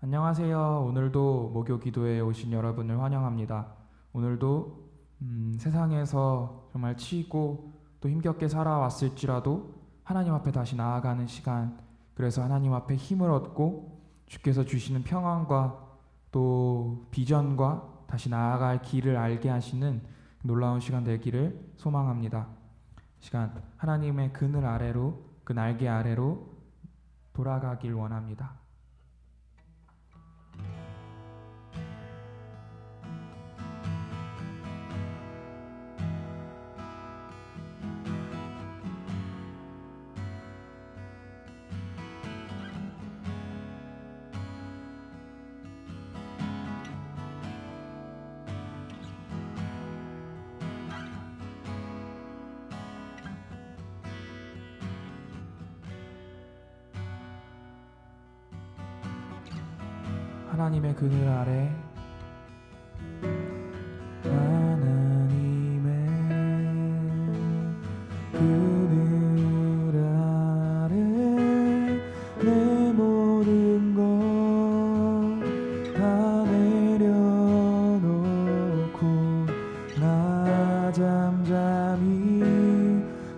안녕하세요. 오늘도 목요 기도에 오신 여러분을 환영합니다. 오늘도 세상에서 정말 치이고 또 힘겹게 살아왔을지라도 하나님 앞에 다시 나아가는 시간, 그래서 하나님 앞에 힘을 얻고 주께서 주시는 평안과 또 비전과 다시 나아갈 길을 알게 하시는 놀라운 시간 되기를 소망합니다. 시간 하나님의 그늘 아래로, 그 날개 아래로 돌아가길 원합니다. 하나님의 그늘 아래, 하나님의 그늘 아래 내 모든 것 다 내려놓고 나 잠잠히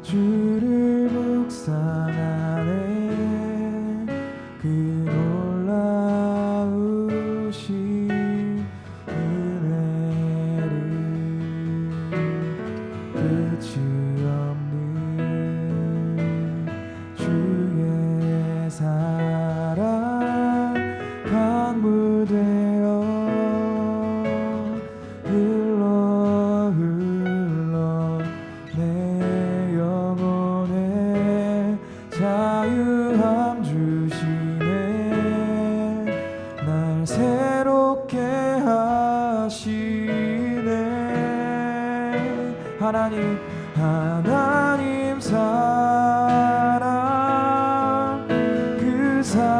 주를 묵상하네. 그 놀라우신 은혜를 끝이 없는 주의 사랑 강물되어 흘러 내 영혼에 자유함 주시네. 날 새롭게 하시네. 하나님 사랑, 그 사랑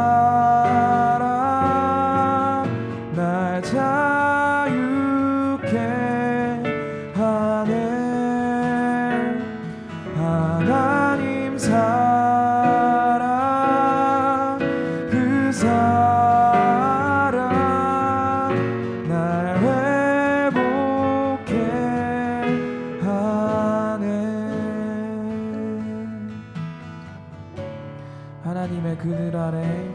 날 자유케 하네. 하나님 사랑, 그 사랑 날 회복해 하네. 하나님의 그늘 아래,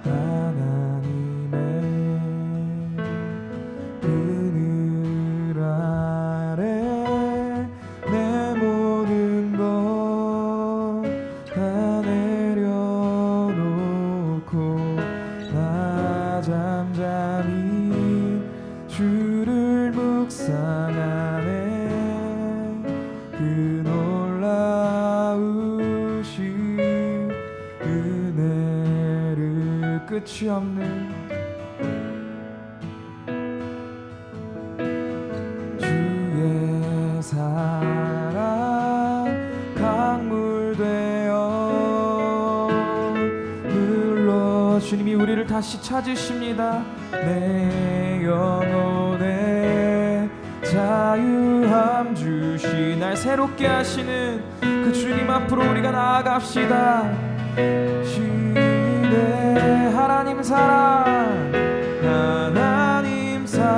하나님의 그늘 아래 내 모든 것 다 내려놓고 나 잠잠히 주를 묵상하네. 그 놀라우신 은혜를 끝이 없는 주의 사랑 강물되어 흘러 주님이 우리를 다시 찾으십니다. 내 영혼에 자유함 주시 날 새롭게 하시는 그 주님 앞으로 우리가 나아갑시다. 시네. 하나님 사랑, 하나님 사랑,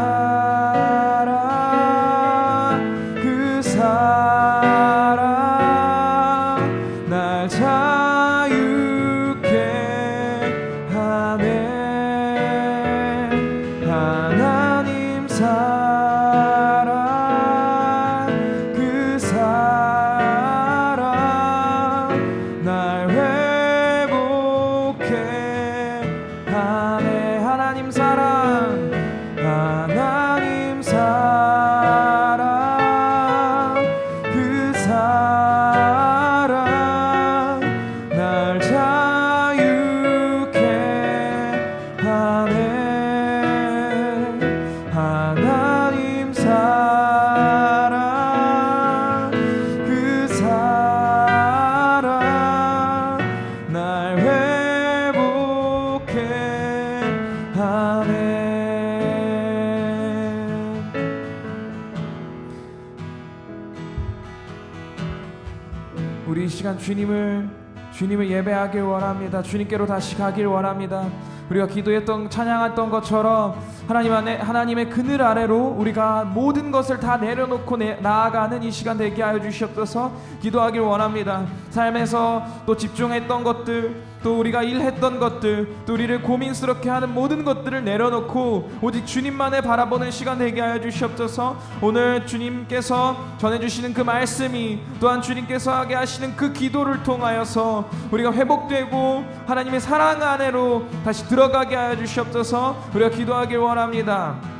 그 사랑 날 자유케 하네. 하나님 사랑, 그 사랑 날 회복해 하네. 하나님 사랑, 하나님 사랑, 그 사랑 날 자유케 하네. 하나님 사랑, 그 사랑 날 회복해 하네. 우리 이 시간 주님을 예배하길 원합니다. 주님께로 다시 가길 원합니다. 우리가 기도했던 찬양했던 것처럼 하나님 안에 하나님의 그늘 아래로 우리가 모든 것을 다 내려놓고 나아가는 이 시간 되게 하여 주시옵소서. 기도하길 원합니다. 삶에서 또 집중했던 것들, 또 우리가 일했던 것들, 또 우리를 고민스럽게 하는 모든 것들을 내려놓고 오직 주님만을 바라보는 시간 되게 하여 주시옵소서. 오늘 주님께서 전해주시는 그 말씀이 또한 주님께서 하게 하시는 그 기도를 통하여서 우리가 회복되고 하나님의 사랑 안으로 다시 들어가게 하여 주시옵소서. 우리가 기도하길 원합니다.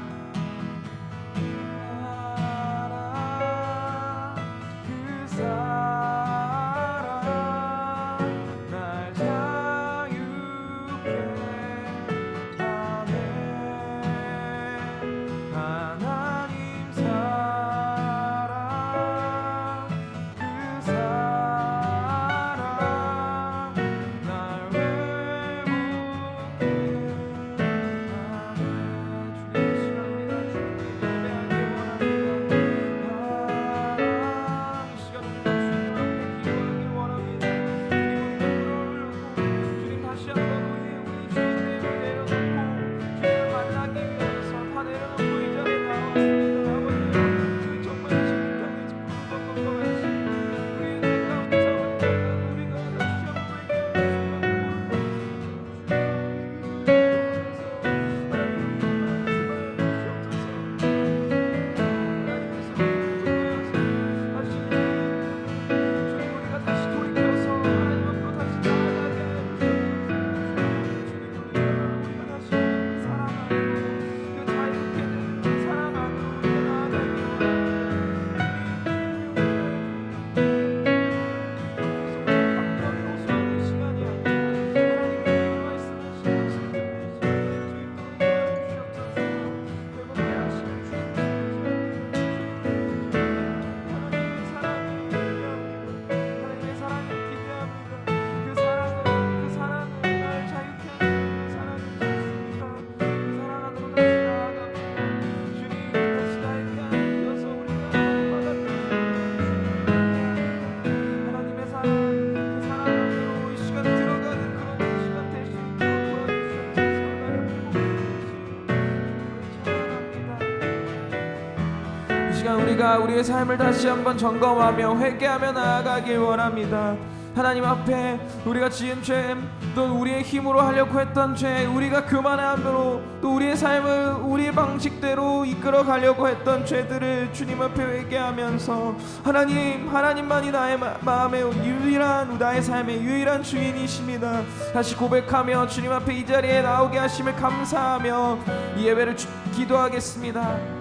우리가 우리의 삶을 다시 한번 점검하며 회개하며 나아가길 원합니다. 하나님 앞에 우리가 지은 죄, 또 우리의 힘으로 하려고 했던 죄, 우리가 그만함으로 또 우리의 삶을 우리의 방식대로 이끌어 가려고 했던 죄들을 주님 앞에 회개하면서 하나님만이 나의 마음의 유일한, 나의 삶의 유일한 주인이십니다. 다시 고백하며 주님 앞에 이 자리에 나오게 하심을 감사하며 이 예배를 기도하겠습니다.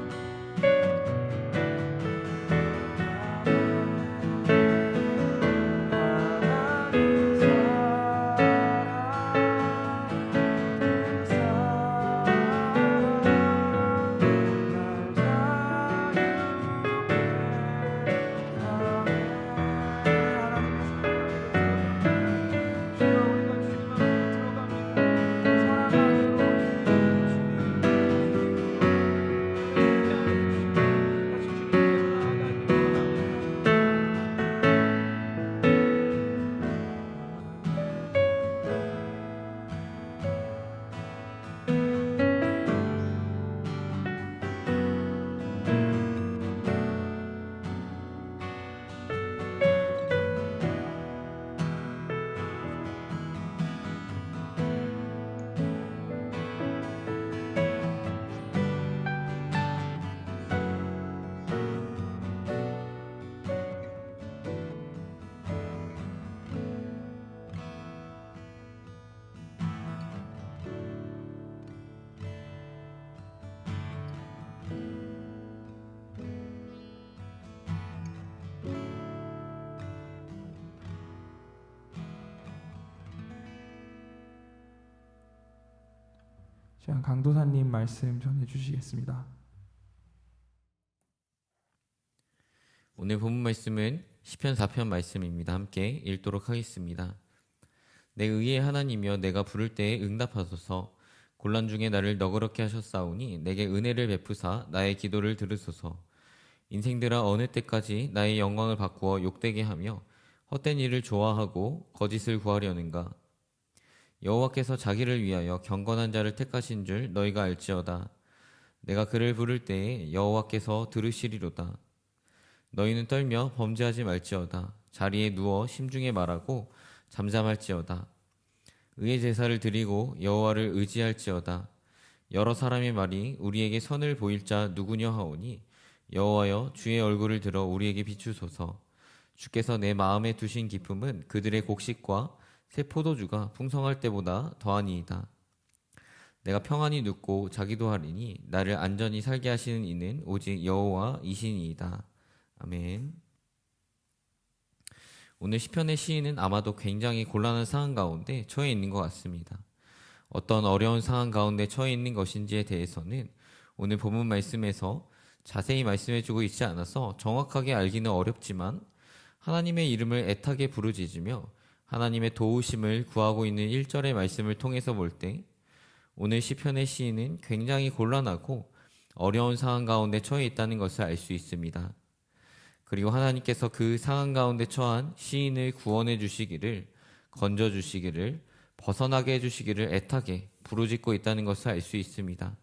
시간 강도사님 말씀 전해주시겠습니다. 오늘 본문 말씀은 시편 4편 말씀입니다. 함께 읽도록 하겠습니다. 내 의의 하나님이여 내가 부를 때에 응답하소서. 곤란 중에 나를 너그럽게 하셨사오니 내게 은혜를 베푸사 나의 기도를 들으소서. 인생들아 어느 때까지 나의 영광을 바꾸어 욕되게 하며 헛된 일을 좋아하고 거짓을 구하려는가. 여호와께서 자기를 위하여 경건한 자를 택하신 줄 너희가 알지어다. 내가 그를 부를 때에 여호와께서 들으시리로다. 너희는 떨며 범죄하지 말지어다. 자리에 누워 심중에 말하고 잠잠할지어다. 의의 제사를 드리고 여호와를 의지할지어다. 여러 사람의 말이 우리에게 선을 보일 자 누구냐 하오니 여호와여 주의 얼굴을 들어 우리에게 비추소서. 주께서 내 마음에 두신 기쁨은 그들의 곡식과 새 포도주가 풍성할 때보다 더하니이다. 내가 평안히 눕고 자기도 하리니 나를 안전히 살게 하시는 이는 오직 여호와이시니이다. 아멘. 오늘 시편의 시인은 아마도 굉장히 곤란한 상황 가운데 처해 있는 것 같습니다. 어떤 어려운 상황 가운데 처해 있는 것인지에 대해서는 오늘 본문 말씀에서 자세히 말씀해주고 있지 않아서 정확하게 알기는 어렵지만 하나님의 이름을 애타게 부르짖으며 하나님의 도우심을 구하고 있는 1절의 말씀을 통해서 볼 때 오늘 시편의 시인은 굉장히 곤란하고 어려운 상황 가운데 처해 있다는 것을 알 수 있습니다. 그리고 하나님께서 그 상황 가운데 처한 시인을 구원해 주시기를, 건져 주시기를, 벗어나게 해주시기를 애타게 부르짖고 있다는 것을 알 수 있습니다.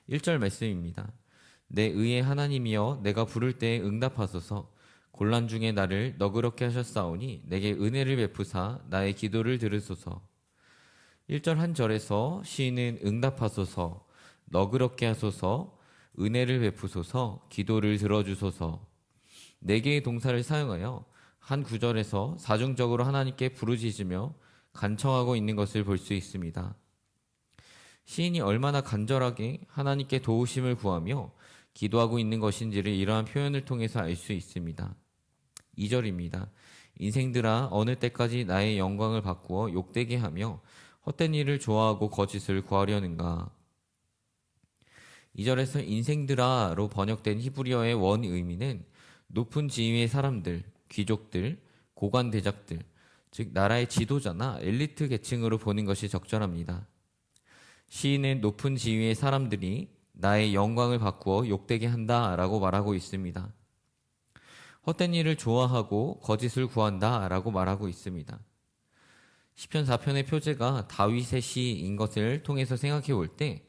1절 말씀입니다. 내 의의 하나님이여 내가 부를 때에 응답하소서. 곤란 중에 나를 너그럽게 하셨사오니 내게 은혜를 베푸사 나의 기도를 들으소서. 1절 한 절에서 시인은 응답하소서, 너그럽게 하소서, 은혜를 베푸소서, 기도를 들어주소서 4개의 동사를 사용하여 한 구절에서 사중적으로 하나님께 부르짖으며 간청하고 있는 것을 볼 수 있습니다. 시인이 얼마나 간절하게 하나님께 도우심을 구하며 기도하고 있는 것인지를 이러한 표현을 통해서 알 수 있습니다. 2절입니다. 인생들아 어느 때까지 나의 영광을 바꾸어 욕되게 하며 헛된 일을 좋아하고 거짓을 구하려는가. 2절에서 인생들아로 번역된 히브리어의 원 의미는 높은 지위의 사람들, 귀족들, 고관 대작들, 즉 나라의 지도자나 엘리트 계층으로 보는 것이 적절합니다. 시인은 높은 지위의 사람들이 나의 영광을 바꾸어 욕되게 한다라고 말하고 있습니다. 헛된 일을 좋아하고 거짓을 구한다라고 말하고 있습니다. 시편 4편의 표제가 다윗의 시인 것을 통해서 생각해 볼 때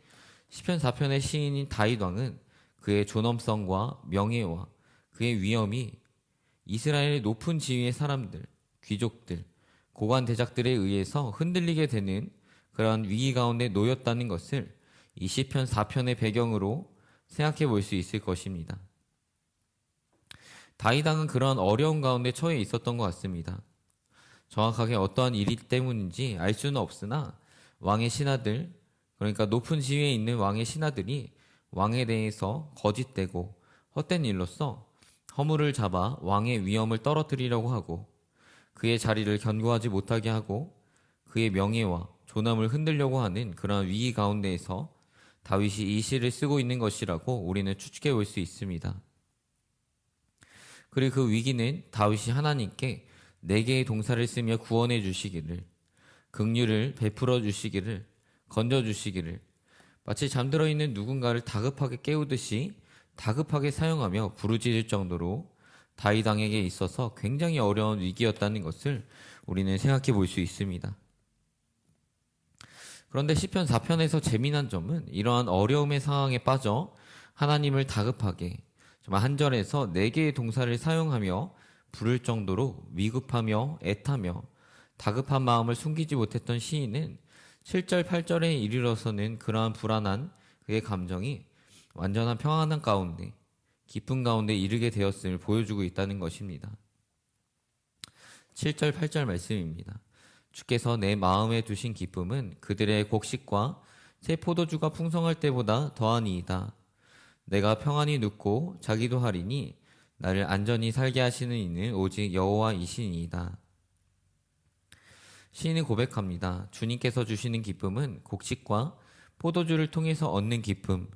시편 4편의 시인인 다윗 왕은 그의 존엄성과 명예와 그의 위엄이 이스라엘의 높은 지위의 사람들, 귀족들, 고관 대작들에 의해서 흔들리게 되는 그러한 위기 가운데 놓였다는 것을 이 시편 4편의 배경으로 생각해 볼 수 있을 것입니다. 다윗 왕은 그러한 어려운 가운데 처해 있었던 것 같습니다. 정확하게 어떠한 일 때문인지 알 수는 없으나 왕의 신하들, 그러니까 높은 지위에 있는 왕의 신하들이 왕에 대해서 거짓되고 헛된 일로써 허물을 잡아 왕의 위엄을 떨어뜨리려고 하고 그의 자리를 견고하지 못하게 하고 그의 명예와 존엄을 흔들려고 하는 그러한 위기 가운데에서 다윗이 이 시를 쓰고 있는 것이라고 우리는 추측해 볼 수 있습니다. 그리고 그 위기는 다윗이 하나님께 4개의 동사를 쓰며 구원해 주시기를, 긍휼을 베풀어 주시기를, 건져 주시기를, 마치 잠들어 있는 누군가를 다급하게 깨우듯이 다급하게 사용하며 부르짖을 정도로 다윗 왕에게 있어서 굉장히 어려운 위기였다는 것을 우리는 생각해 볼 수 있습니다. 그런데 시편 4편에서 재미난 점은 이러한 어려움의 상황에 빠져 하나님을 다급하게 정말 한 절에서 4개의 동사를 사용하며 부를 정도로 위급하며 애타며 다급한 마음을 숨기지 못했던 시인은 7절, 8절에 이르러서는 그러한 불안한 그의 감정이 완전한 평안한 가운데, 기쁨 가운데 이르게 되었음을 보여주고 있다는 것입니다. 7절, 8절 말씀입니다. 주께서 내 마음에 두신 기쁨은 그들의 곡식과 새 포도주가 풍성할 때보다 더하니이다. 내가 평안히 눕고 자기도 하리니 나를 안전히 살게 하시는 이는 오직 여호와이시니이다. 시인은 고백합니다. 주님께서 주시는 기쁨은 곡식과 포도주를 통해서 얻는 기쁨,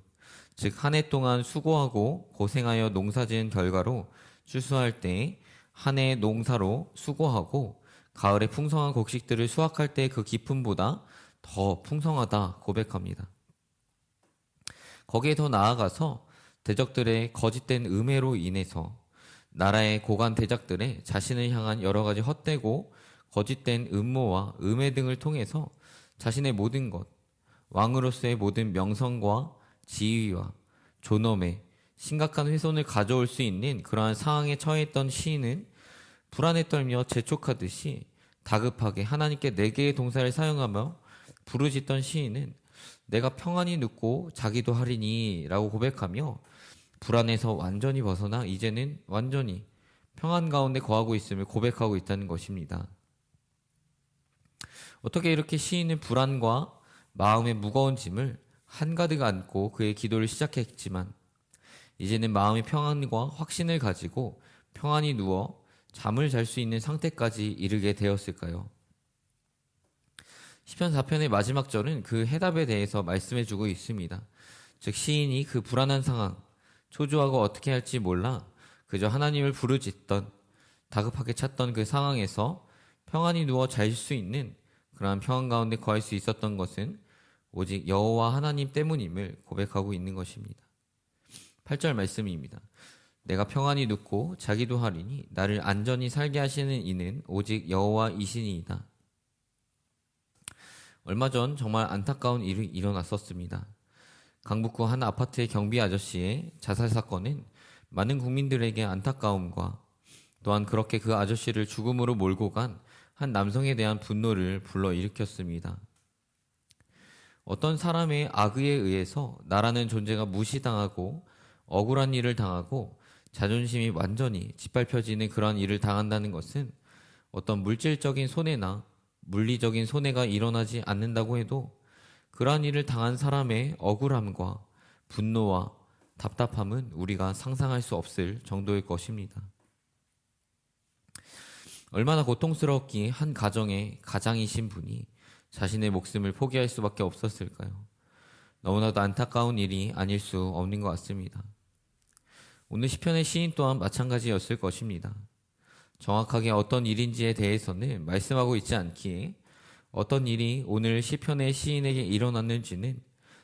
즉 한 해 동안 수고하고 고생하여 농사지은 결과로 추수할 때 한 해의 농사로 수고하고 가을에 풍성한 곡식들을 수확할 때 그 기쁨보다 더 풍성하다 고백합니다. 거기에 더 나아가서 대적들의 거짓된 음해로 인해서 나라의 고관 대작들의 자신을 향한 여러 가지 헛되고 거짓된 음모와 음해 등을 통해서 자신의 모든 것, 왕으로서의 모든 명성과 지위와 존엄에 심각한 훼손을 가져올 수 있는 그러한 상황에 처해있던 시인은 불안에 떨며 재촉하듯이 다급하게 하나님께 네 개의 동사를 사용하며 부르짖던 시인은 내가 평안히 눕고 자기도 하리니 라고 고백하며 불안에서 완전히 벗어나 이제는 완전히 평안 가운데 거하고 있음을 고백하고 있다는 것입니다. 어떻게 이렇게 시인은 불안과 마음의 무거운 짐을 한가득 안고 그의 기도를 시작했지만 이제는 마음의 평안과 확신을 가지고 평안히 누워 잠을 잘 수 있는 상태까지 이르게 되었을까요? 시편 4편의 마지막 절은 그 해답에 대해서 말씀해 주고 있습니다. 즉 시인이 그 불안한 상황, 초조하고 어떻게 할지 몰라 그저 하나님을 부르짖던 다급하게 찾던 그 상황에서 평안히 누워 잘 수 있는 그러한 평안 가운데 거할 수 있었던 것은 오직 여호와 하나님 때문임을 고백하고 있는 것입니다. 8절 말씀입니다. 내가 평안히 눕고 자기도 하리니 나를 안전히 살게 하시는 이는 오직 여호와이시니이다. 얼마 전 정말 안타까운 일이 일어났었습니다. 강북구 한 아파트의 경비 아저씨의 자살 사건은 많은 국민들에게 안타까움과 또한 그렇게 그 아저씨를 죽음으로 몰고 간 한 남성에 대한 분노를 불러일으켰습니다. 어떤 사람의 악의에 의해서 나라는 존재가 무시당하고 억울한 일을 당하고 자존심이 완전히 짓밟혀지는 그러한 일을 당한다는 것은 어떤 물질적인 손해나 물리적인 손해가 일어나지 않는다고 해도 그러한 일을 당한 사람의 억울함과 분노와 답답함은 우리가 상상할 수 없을 정도일 것입니다. 얼마나 고통스럽기에 한 가정의 가장이신 분이 자신의 목숨을 포기할 수밖에 없었을까요? 너무나도 안타까운 일이 아닐 수 없는 것 같습니다. 오늘 시편의 시인 또한 마찬가지였을 것입니다. 정확하게 어떤 일인지에 대해서는 말씀하고 있지 않기에 어떤 일이 오늘 시편의 시인에게 일어났는지는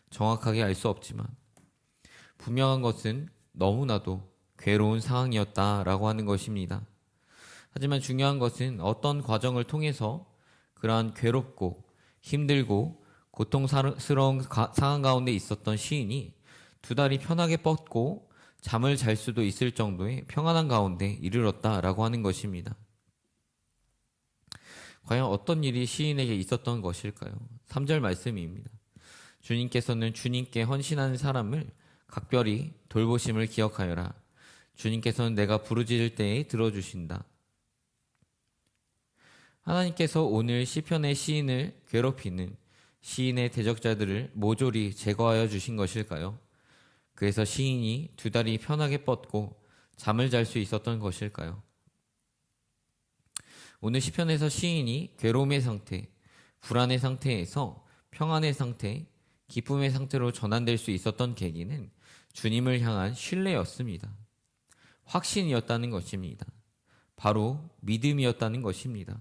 정확하게 알 수 없지만 분명한 것은 너무나도 괴로운 상황이었다라고 하는 것입니다. 하지만 중요한 것은 어떤 과정을 통해서 그러한 괴롭고 힘들고 고통스러운 상황 가운데 있었던 시인이 두 다리 편하게 뻗고 잠을 잘 수도 있을 정도의 평안한 가운데 이르렀다라고 하는 것입니다. 과연 어떤 일이 시인에게 있었던 것일까요? 3절 말씀입니다. 주님께서는 주님께 헌신하는 사람을 각별히 돌보심을 기억하여라. 주님께서는 내가 부르짖을 때에 들어주신다. 하나님께서 오늘 시편의 시인을 괴롭히는 시인의 대적자들을 모조리 제거하여 주신 것일까요? 그래서 시인이 두 다리 편하게 뻗고 잠을 잘 수 있었던 것일까요? 오늘 시편에서 시인이 괴로움의 상태, 불안의 상태에서 평안의 상태, 기쁨의 상태로 전환될 수 있었던 계기는 주님을 향한 신뢰였습니다. 확신이었다는 것입니다. 바로 믿음이었다는 것입니다.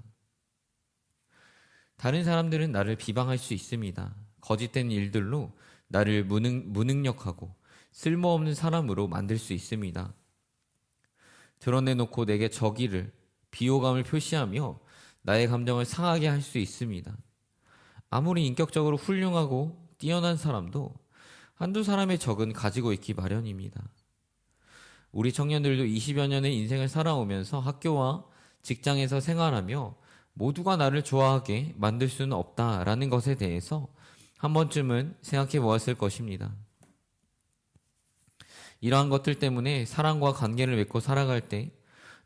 다른 사람들은 나를 비방할 수 있습니다. 거짓된 일들로 나를 무능력하고 쓸모없는 사람으로 만들 수 있습니다. 드러내놓고 내게 적의를, 비호감을 표시하며 나의 감정을 상하게 할 수 있습니다. 아무리 인격적으로 훌륭하고 뛰어난 사람도 한두 사람의 적은 가지고 있기 마련입니다. 우리 청년들도 20여 년의 인생을 살아오면서 학교와 직장에서 생활하며 모두가 나를 좋아하게 만들 수는 없다라는 것에 대해서 한 번쯤은 생각해 보았을 것입니다. 이러한 것들 때문에 사람과 관계를 맺고 살아갈 때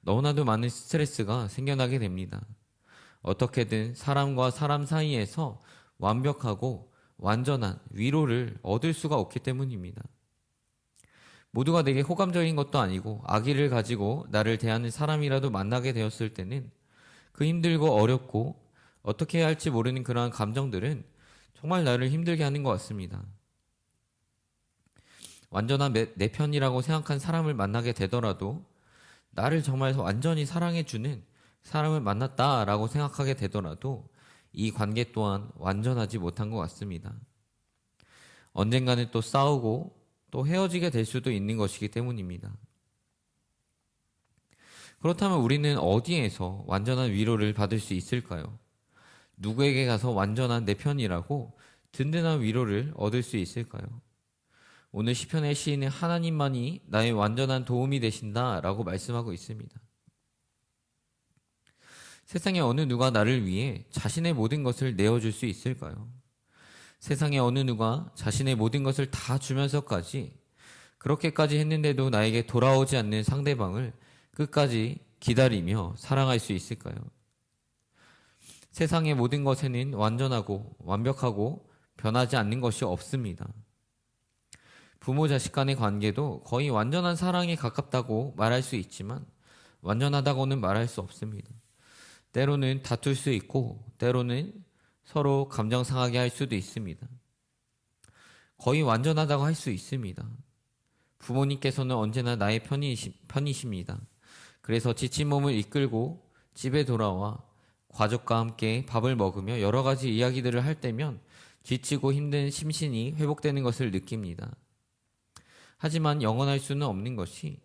너무나도 많은 스트레스가 생겨나게 됩니다. 어떻게든 사람과 사람 사이에서 완벽하고 완전한 위로를 얻을 수가 없기 때문입니다. 모두가 내게 호감적인 것도 아니고 악의를 가지고 나를 대하는 사람이라도 만나게 되었을 때는 그 힘들고 어렵고 어떻게 해야 할지 모르는 그러한 감정들은 정말 나를 힘들게 하는 것 같습니다. 완전한 내 편이라고 생각한 사람을 만나게 되더라도 나를 정말 완전히 사랑해주는 사람을 만났다라고 생각하게 되더라도 이 관계 또한 완전하지 못한 것 같습니다. 언젠가는 또 싸우고 또 헤어지게 될 수도 있는 것이기 때문입니다. 그렇다면 우리는 어디에서 완전한 위로를 받을 수 있을까요? 누구에게 가서 완전한 내 편이라고 든든한 위로를 얻을 수 있을까요? 오늘 시편의 시인은 하나님만이 나의 완전한 도움이 되신다라고 말씀하고 있습니다. 세상에 어느 누가 나를 위해 자신의 모든 것을 내어줄 수 있을까요? 세상에 어느 누가 자신의 모든 것을 다 주면서까지 그렇게까지 했는데도 나에게 돌아오지 않는 상대방을 끝까지 기다리며 사랑할 수 있을까요? 세상의 모든 것에는 완전하고 완벽하고 변하지 않는 것이 없습니다. 부모 자식 간의 관계도 거의 완전한 사랑에 가깝다고 말할 수 있지만 완전하다고는 말할 수 없습니다. 때로는 다툴 수 있고 때로는 서로 감정 상하게 할 수도 있습니다. 거의 완전하다고 할 수 있습니다. 부모님께서는 언제나 나의 편이십니다. 그래서 지친 몸을 이끌고 집에 돌아와 가족과 함께 밥을 먹으며 여러 가지 이야기들을 할 때면 지치고 힘든 심신이 회복되는 것을 느낍니다. 하지만 영원할 수는 없는 것이,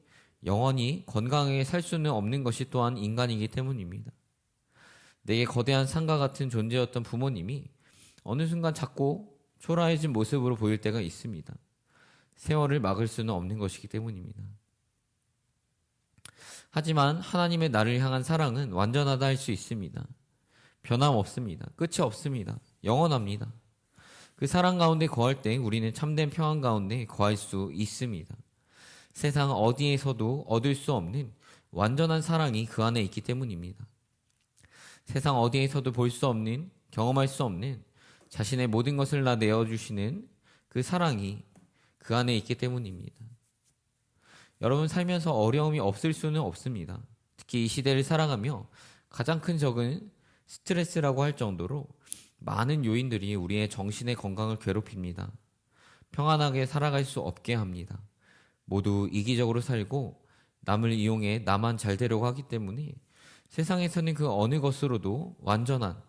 영원히 건강하게 살 수는 없는 것이 또한 인간이기 때문입니다. 내게 거대한 산과 같은 존재였던 부모님이 어느 순간 작고 초라해진 모습으로 보일 때가 있습니다. 세월을 막을 수는 없는 것이기 때문입니다. 하지만 하나님의 나를 향한 사랑은 완전하다 할 수 있습니다. 변함없습니다. 끝이 없습니다. 영원합니다. 그 사랑 가운데 거할 때 우리는 참된 평안 가운데 거할 수 있습니다. 세상 어디에서도 얻을 수 없는 완전한 사랑이 그 안에 있기 때문입니다. 세상 어디에서도 볼 수 없는, 경험할 수 없는 자신의 모든 것을 다 내어주시는 그 사랑이 그 안에 있기 때문입니다. 여러분 살면서 어려움이 없을 수는 없습니다. 특히 이 시대를 살아가며 가장 큰 적은 스트레스라고 할 정도로 많은 요인들이 우리의 정신의 건강을 괴롭힙니다. 평안하게 살아갈 수 없게 합니다. 모두 이기적으로 살고 남을 이용해 나만 잘 되려고 하기 때문에 세상에서는 그 어느 것으로도 완전한,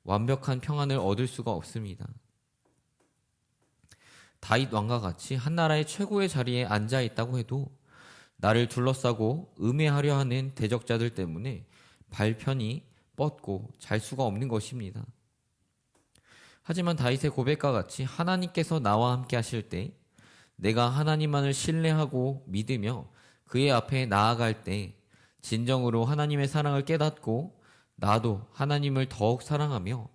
완벽한 평안을 얻을 수가 없습니다. 다윗 왕과 같이 한 나라의 최고의 자리에 앉아 있다고 해도 나를 둘러싸고 음해하려 하는 대적자들 때문에 발편이 뻗고 잘 수가 없는 것입니다. 하지만 다윗의 고백과 같이 하나님께서 나와 함께 하실 때, 내가 하나님만을 신뢰하고 믿으며 그의 앞에 나아갈 때 진정으로 하나님의 사랑을 깨닫고 나도 하나님을 더욱 사랑하며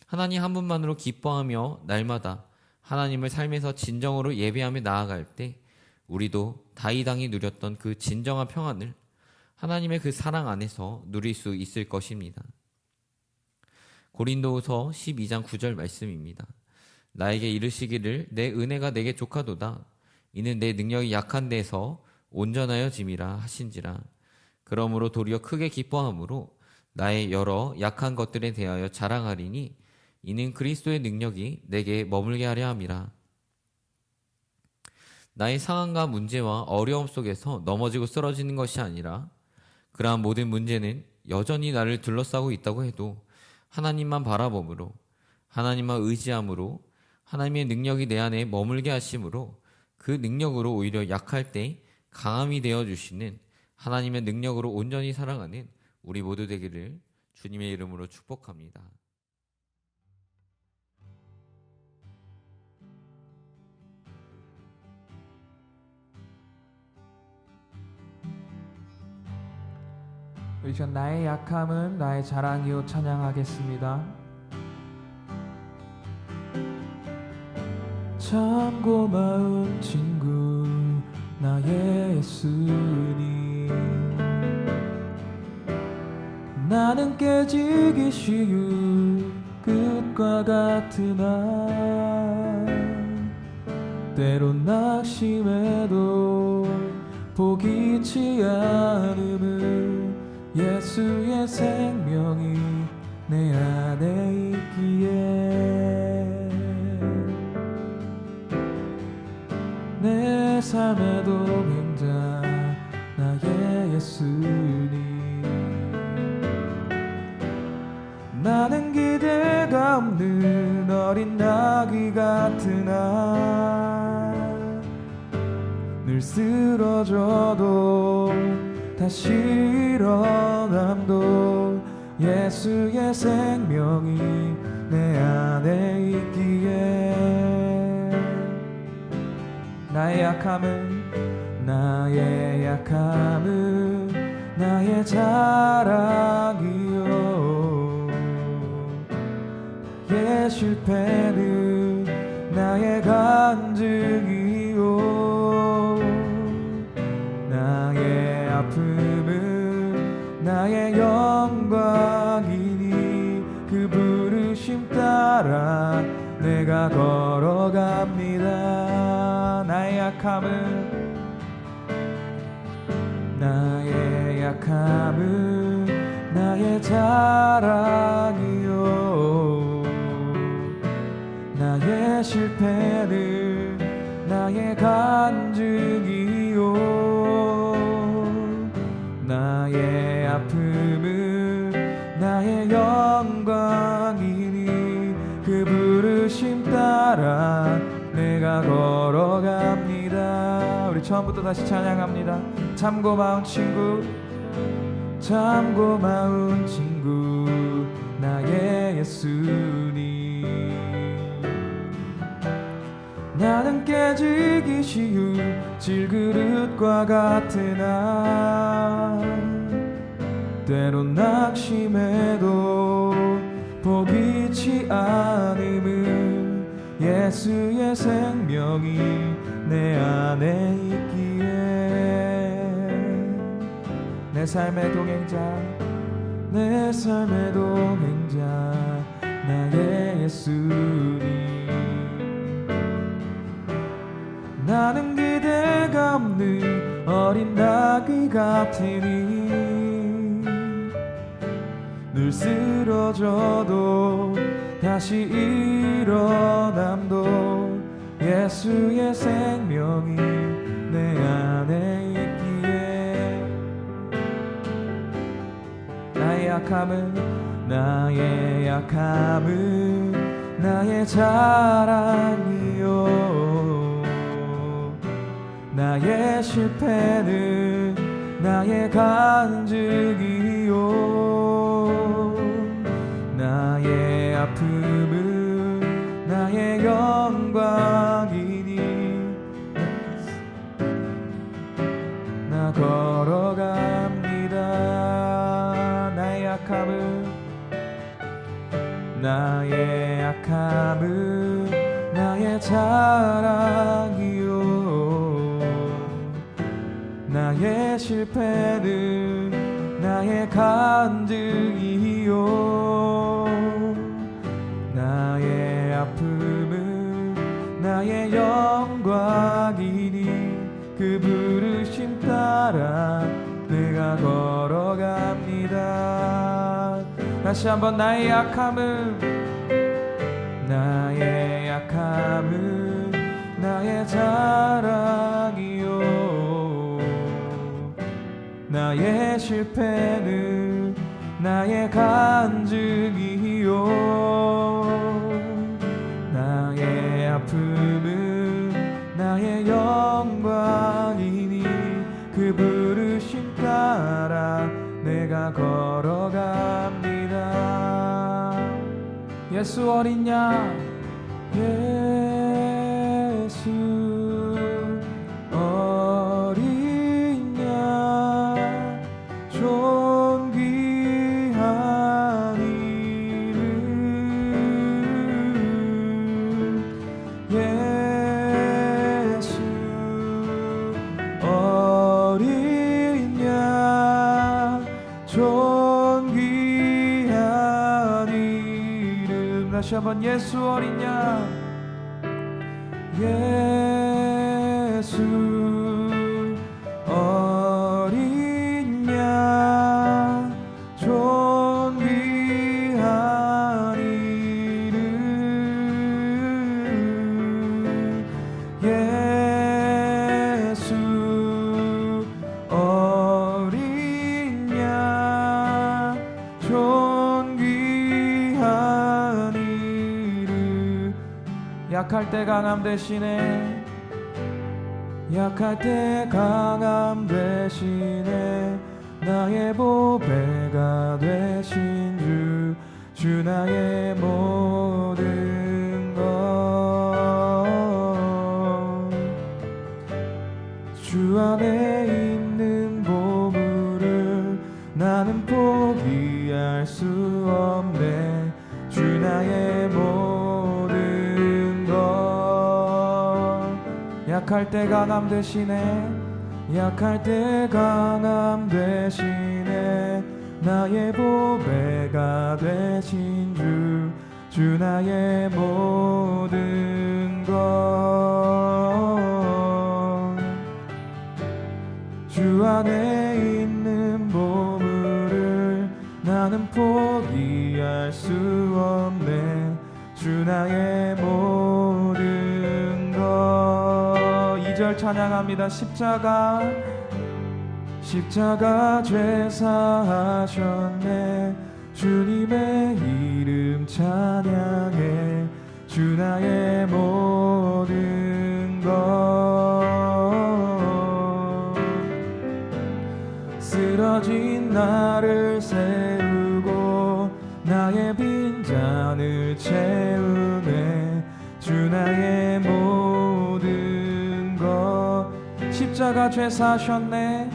하나님 한 분만으로 기뻐하며 날마다 하나님을 삶에서 진정으로 예배하며 나아갈 때 우리도 다윗 왕이 누렸던 그 진정한 평안을 하나님의 그 사랑 안에서 누릴 수 있을 것입니다. 고린도후서 12장 9절 말씀입니다. 나에게 이르시기를 내 은혜가 내게 족하도다. 이는 내 능력이 약한 데서 온전하여 짐이라 하신지라. 그러므로 도리어 크게 기뻐함으로 나의 여러 약한 것들에 대하여 자랑하리니 이는 그리스도의 능력이 내게 머물게 하려 함이라. 나의 상황과 문제와 어려움 속에서 넘어지고 쓰러지는 것이 아니라 그러한 모든 문제는 여전히 나를 둘러싸고 있다고 해도 하나님만 바라봄으로, 하나님만 의지함으로, 하나님의 능력이 내 안에 머물게 하심으로 그 능력으로 오히려 약할 때 강함이 되어주시는 하나님의 능력으로 온전히 살아가는 우리 모두 되기를 주님의 이름으로 축복합니다. 우리 전 나의 약함은 나의 자랑이요 찬양하겠습니다. 참 고마운 친구 나의 예수님, 나는 깨지기 쉬운 끝과 같으나 때론 낙심해도 포기치 않음을 예수의 생명이 내 안에 있기에 내 삶의 동행자 나의 예수님, 나는 기대가 없는 어린 나귀 같으나 늘 쓰러져도 다시 일어남도 예수의 생명이 내 안에 있기에 나의 약함은 나의 자랑이요 나의 실패는 나의 간증이요 나의 아픔은 나의 영광이니 그 부르심 따라 내가 걸어갑니다. 나의 약함은 나의 자랑이요 나의 실패는 나의 간증이요 나의 아픔은 나의 영광이니 그 부르심 따라 내가 걸어갑니다. 우리 처음부터 다시 찬양합니다. 참 고마운 친구 나의 예수님 나는 깨지기 쉬운 질그릇과 같으나 때론 낙심해도 포기치 않음은 예수의 생명이 내 안에 있기에 내 삶의 동행자 나의 예수님 나는 기대가 없는 어린 닭이 같으니 늘 쓰러져도 다시 일어남도 예수의 생명이 내 안에 있기에 나의 약함은 나의 자랑이요 나의 실패는 나의 간증이요 나의 아픔은 나의 영광이니 나 걸어갑니다. 나의 약함은 나의 자랑이요 나의 실패는 나의 간증이요 나의 아픔은 나의 영광이니 그 부르심 따라 내가 걸어갑니다. 다시 한번 나의 약함은 나의 자랑이요 나의 실패는 나의 간증이요 나의 아픔은 나의 영광이니 그 부르심 따라 내가 걸어갑니다. 예수 어린 양 예수 어린 양 존귀한 이름 예수 어린 양 존귀한 이름 다시 한번 예수 어린 양 예수 어린 양 존귀한 이름 예수 어린 양 존귀한 이름 약할 때 강함 대신에 나의 보배가 되신 주 주 나의 모든 것. 주 안에 있는 보물을 나는 포기할 수 없네. 주 나의 모든 것. 약할 때 강함 되시네. 약할 때 강함 되시네. 나의 보배가 되신 주 나의 모든 것. 주 안에 있는 보물을 나는 포기할 수 없네. 주 나의 모든 것. 2절 찬양합니다. 십자가 죄사하셨네. 주님의 이름 찬양해. 주 나의 모든 것. 쓰러진 나를 세우고 나의 빈잔을 채우네. 주 나의 모든 것. 십자가 죄사하셨네.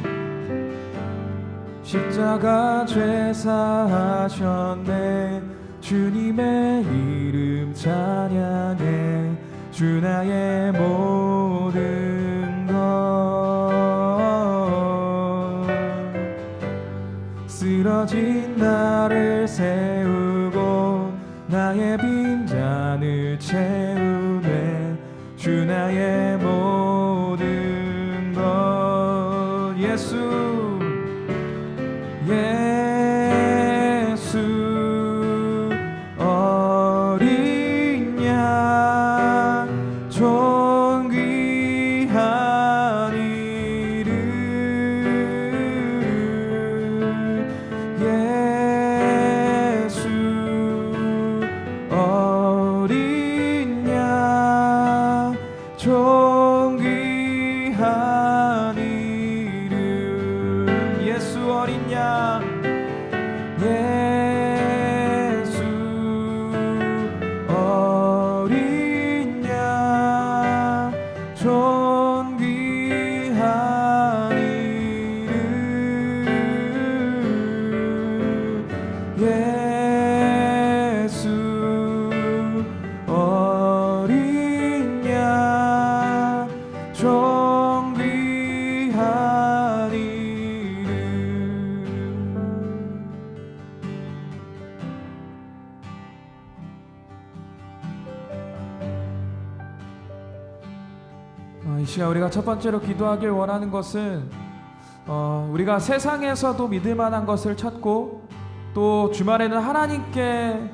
십자가 죄사하셨네. 주님의 이름 찬양해. 주 나의 모든 것. 쓰러진 나를 세우고 나의 빈잔을 채우네. 주 나의 모든 것. 예수 어린 양 존귀한 이름. 예수 어린 양 존귀한 이름. 예수 어린 양. 예수 어린 양 존귀한 이름. 예수 어린 양 존귀한 이름. 이 시간 우리가 첫 번째로 기도하길 원하는 것은 우리가 세상에서도 믿을 만한 것을 찾고 또 주말에는 하나님께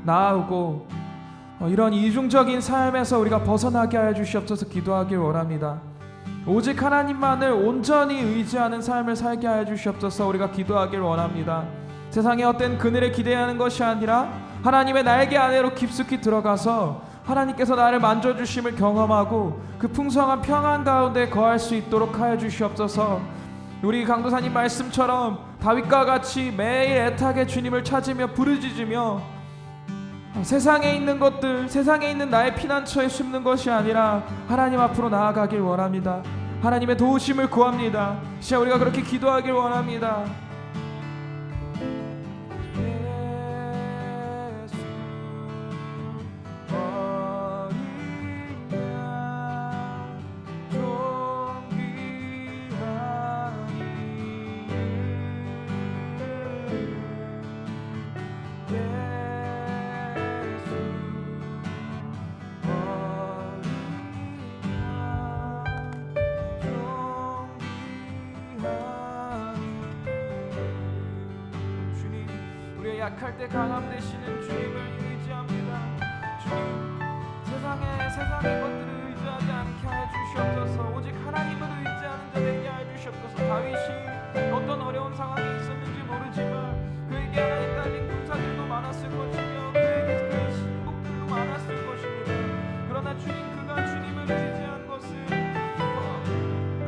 나아오고 이런 이중적인 삶에서 우리가 벗어나게 하여 주시옵소서 기도하길 원합니다. 오직 하나님만을 온전히 의지하는 삶을 살게 하여 주시옵소서 우리가 기도하길 원합니다. 세상의 어떤 그늘에 기대하는 것이 아니라 하나님의 날개 아래로 깊숙이 들어가서 하나님께서 나를 만져주심을 경험하고 그 풍성한 평안 가운데 거할 수 있도록 하여 주시옵소서. 우리 강도사님 말씀처럼 다윗과 같이 매일 애타게 주님을 찾으며 부르짖으며 세상에 있는 것들, 세상에 있는 나의 피난처에 숨는 것이 아니라 하나님 앞으로 나아가길 원합니다. 하나님의 도우심을 구합니다. 시간 우리가 그렇게 기도하길 원합니다. 약할 때 강함 되시는 주님을 의지합니다. 주님, 세상의 것들을 의지하지 않게 하여 주시옵소서. 오직 하나님을 의지하는 자 되게 하여 주시옵소서. 다윗이 어떤 어려운 상황이 있었는지 모르지만 그에게 하나님 딸린 군사들도 많았을 것이며 그에게 그 신복들도 많았을 것입니다. 그러나 주님, 그가 주님을 의지한 것은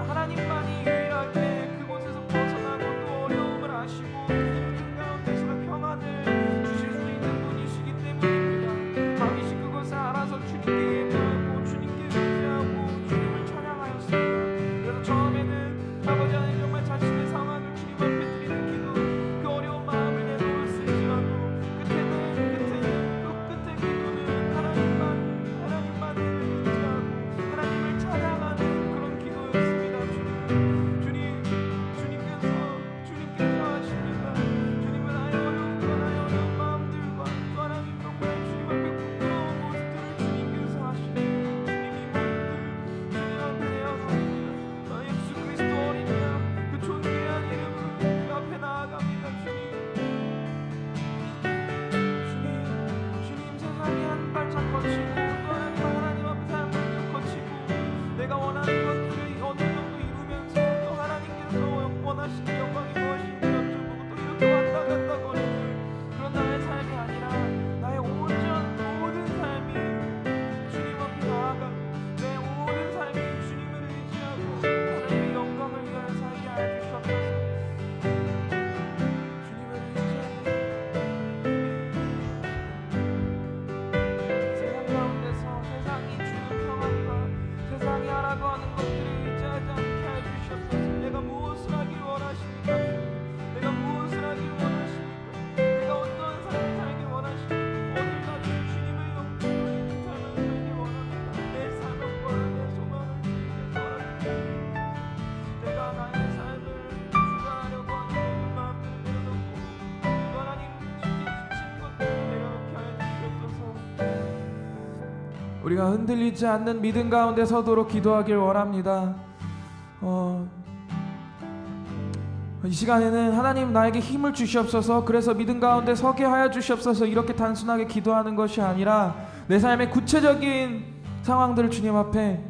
하나님만이 유일하게 그곳에서 벗어나고 또 어려움을 아시고 힘든 가운데서 평안을 주실 수 있는 우리가 흔들리지 않는 믿음 가운데 서도록 기도하길 원합니다. 이 시간에는 하나님 나에게 힘을 주시옵소서, 그래서 믿음 가운데 서게 하여 주시옵소서, 이렇게 단순하게 기도하는 것이 아니라 내 삶의 구체적인 상황들을 주님 앞에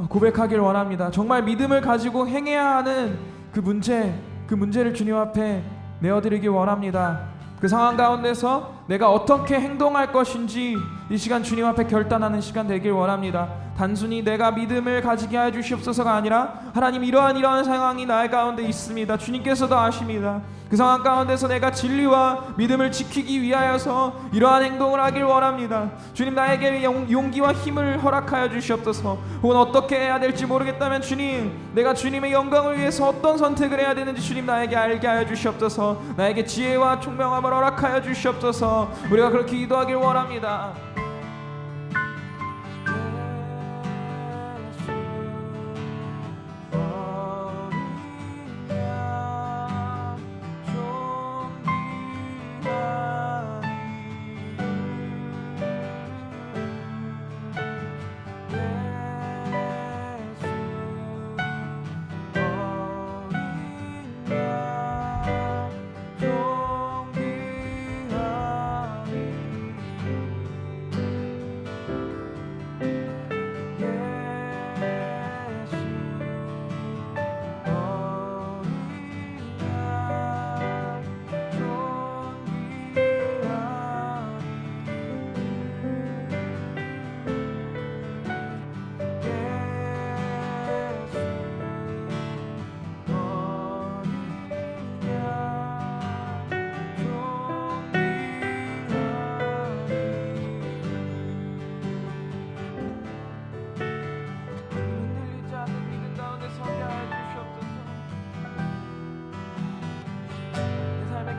고백하길 원합니다. 정말 믿음을 가지고 행해야 하는 그 문제를 주님 앞에 내어드리길 원합니다. 그 상황 가운데서 내가 어떻게 행동할 것인지 이 시간 주님 앞에 결단하는 시간 되길 원합니다. 단순히 내가 믿음을 가지게 하여 주시옵소서가 아니라 하나님, 이러한 상황이 나의 가운데 있습니다. 주님께서도 아십니다. 그 상황 가운데서 내가 진리와 믿음을 지키기 위하여서 이러한 행동을 하길 원합니다. 주님, 나에게 용기와 힘을 허락하여 주시옵소서. 혹은 어떻게 해야 될지 모르겠다면 주님, 내가 주님의 영광을 위해서 어떤 선택을 해야 되는지 주님 나에게 알게 하여 주시옵소서. 나에게 지혜와 총명함을 허락하여 주시옵소서. 우리가 그렇게 기도하길 원합니다.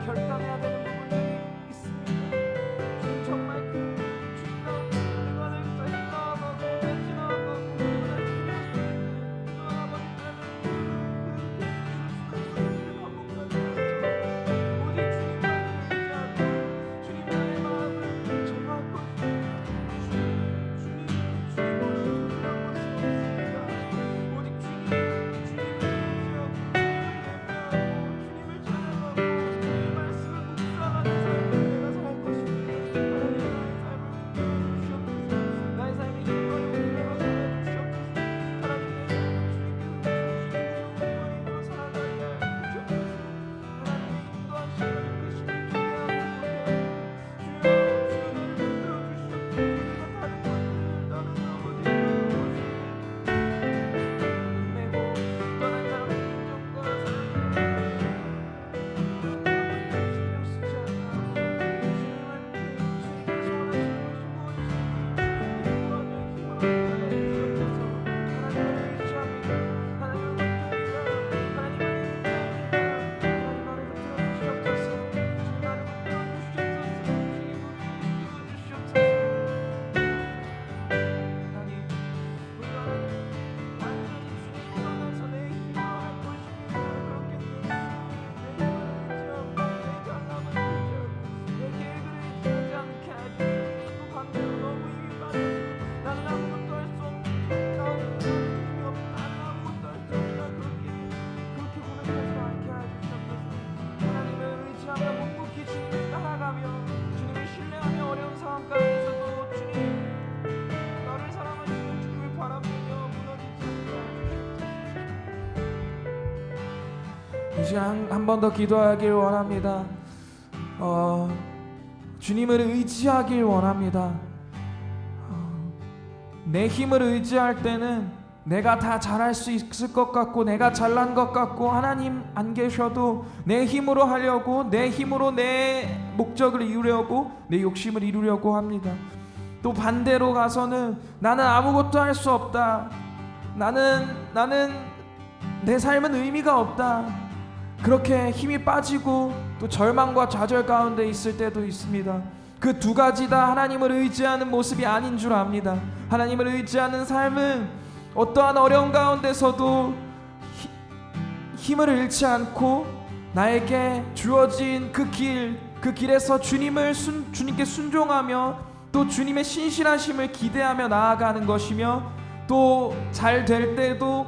결단해야 되는 부분이 있습니다. 주님, 정말 그 주님 가운데 내가 행동하고 배신하고 이제 한 번 더 기도하길 원합니다. 주님을 의지하길 원합니다. 내 힘을 의지할 때는 내가 다 잘할 수 있을 것 같고 내가 잘난 것 같고 하나님 안 계셔도 내 힘으로 하려고, 내 힘으로 내 목적을 이루려고, 내 욕심을 이루려고 합니다. 또 반대로 가서는 나는 아무것도 할 수 없다, 나는 내 삶은 의미가 없다, 그렇게 힘이 빠지고 또 절망과 좌절 가운데 있을 때도 있습니다. 그 두 가지 다 하나님을 의지하는 모습이 아닌 줄 압니다. 하나님을 의지하는 삶은 어떠한 어려움 가운데서도 힘을 잃지 않고 나에게 주어진 그 길에서 주님께 순종하며 또 주님의 신실하심을 기대하며 나아가는 것이며, 또 잘 될 때도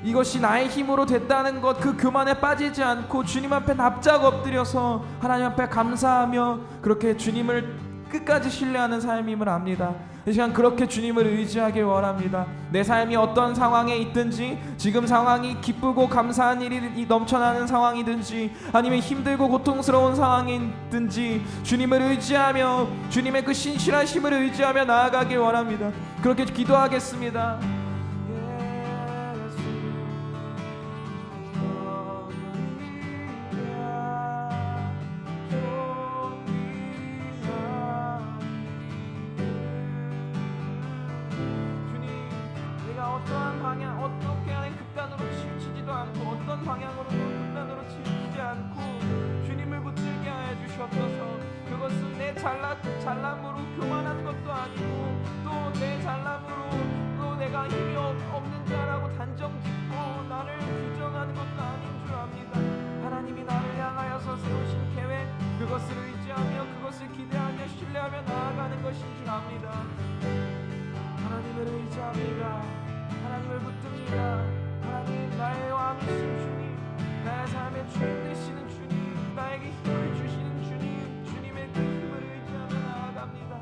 이것이 나의 힘으로 됐다는 것, 그 교만에 빠지지 않고 주님 앞에 납작 엎드려서 하나님 앞에 감사하며 그렇게 주님을 끝까지 신뢰하는 삶임을 압니다. 이 시간 그렇게 주님을 의지하길 원합니다. 내 삶이 어떤 상황에 있든지, 지금 상황이 기쁘고 감사한 일이 넘쳐나는 상황이든지, 아니면 힘들고 고통스러운 상황이든지 주님을 의지하며 주님의 그 신실하심을 의지하며 나아가길 원합니다. 그렇게 기도하겠습니다. 어떠한 방향, 어떻게 하는 극단으로 치우치지도 않고 어떤 방향으로도 극단으로 치우치지 않고 주님을 붙들게 하여 주시옵소서. 그것은 내 잘남으로 교만한 것도 아니고, 또 내 잘남으로 또 내가 힘이 없는 자라고 단정짓고 나를 규정하는 것도 아닌 줄 압니다. 하나님이 나를 향하여서 세우신 계획, 그것을 의지하며 그것을 기대하며 신뢰하며 나아가는 것인 줄 압니다. 하나님을 의지합니다. 하나님을 붙듭니다. 하나님, 나의 왕이신 주님, 나의 삶의 주인 되시는 주님, 나에게 힘을 주시는 주님, 주님의 그 힘을 의지하며 나아갑니다.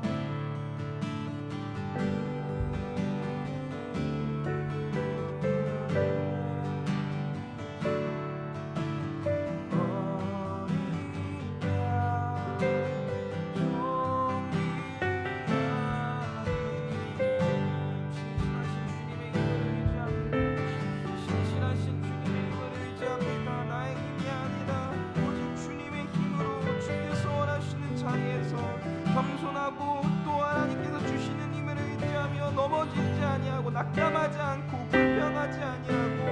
겸손하고 또 하나님께서 주시는 힘을 의지하며 넘어지지 아니하고 낙담하지 않고 불평하지 아니하고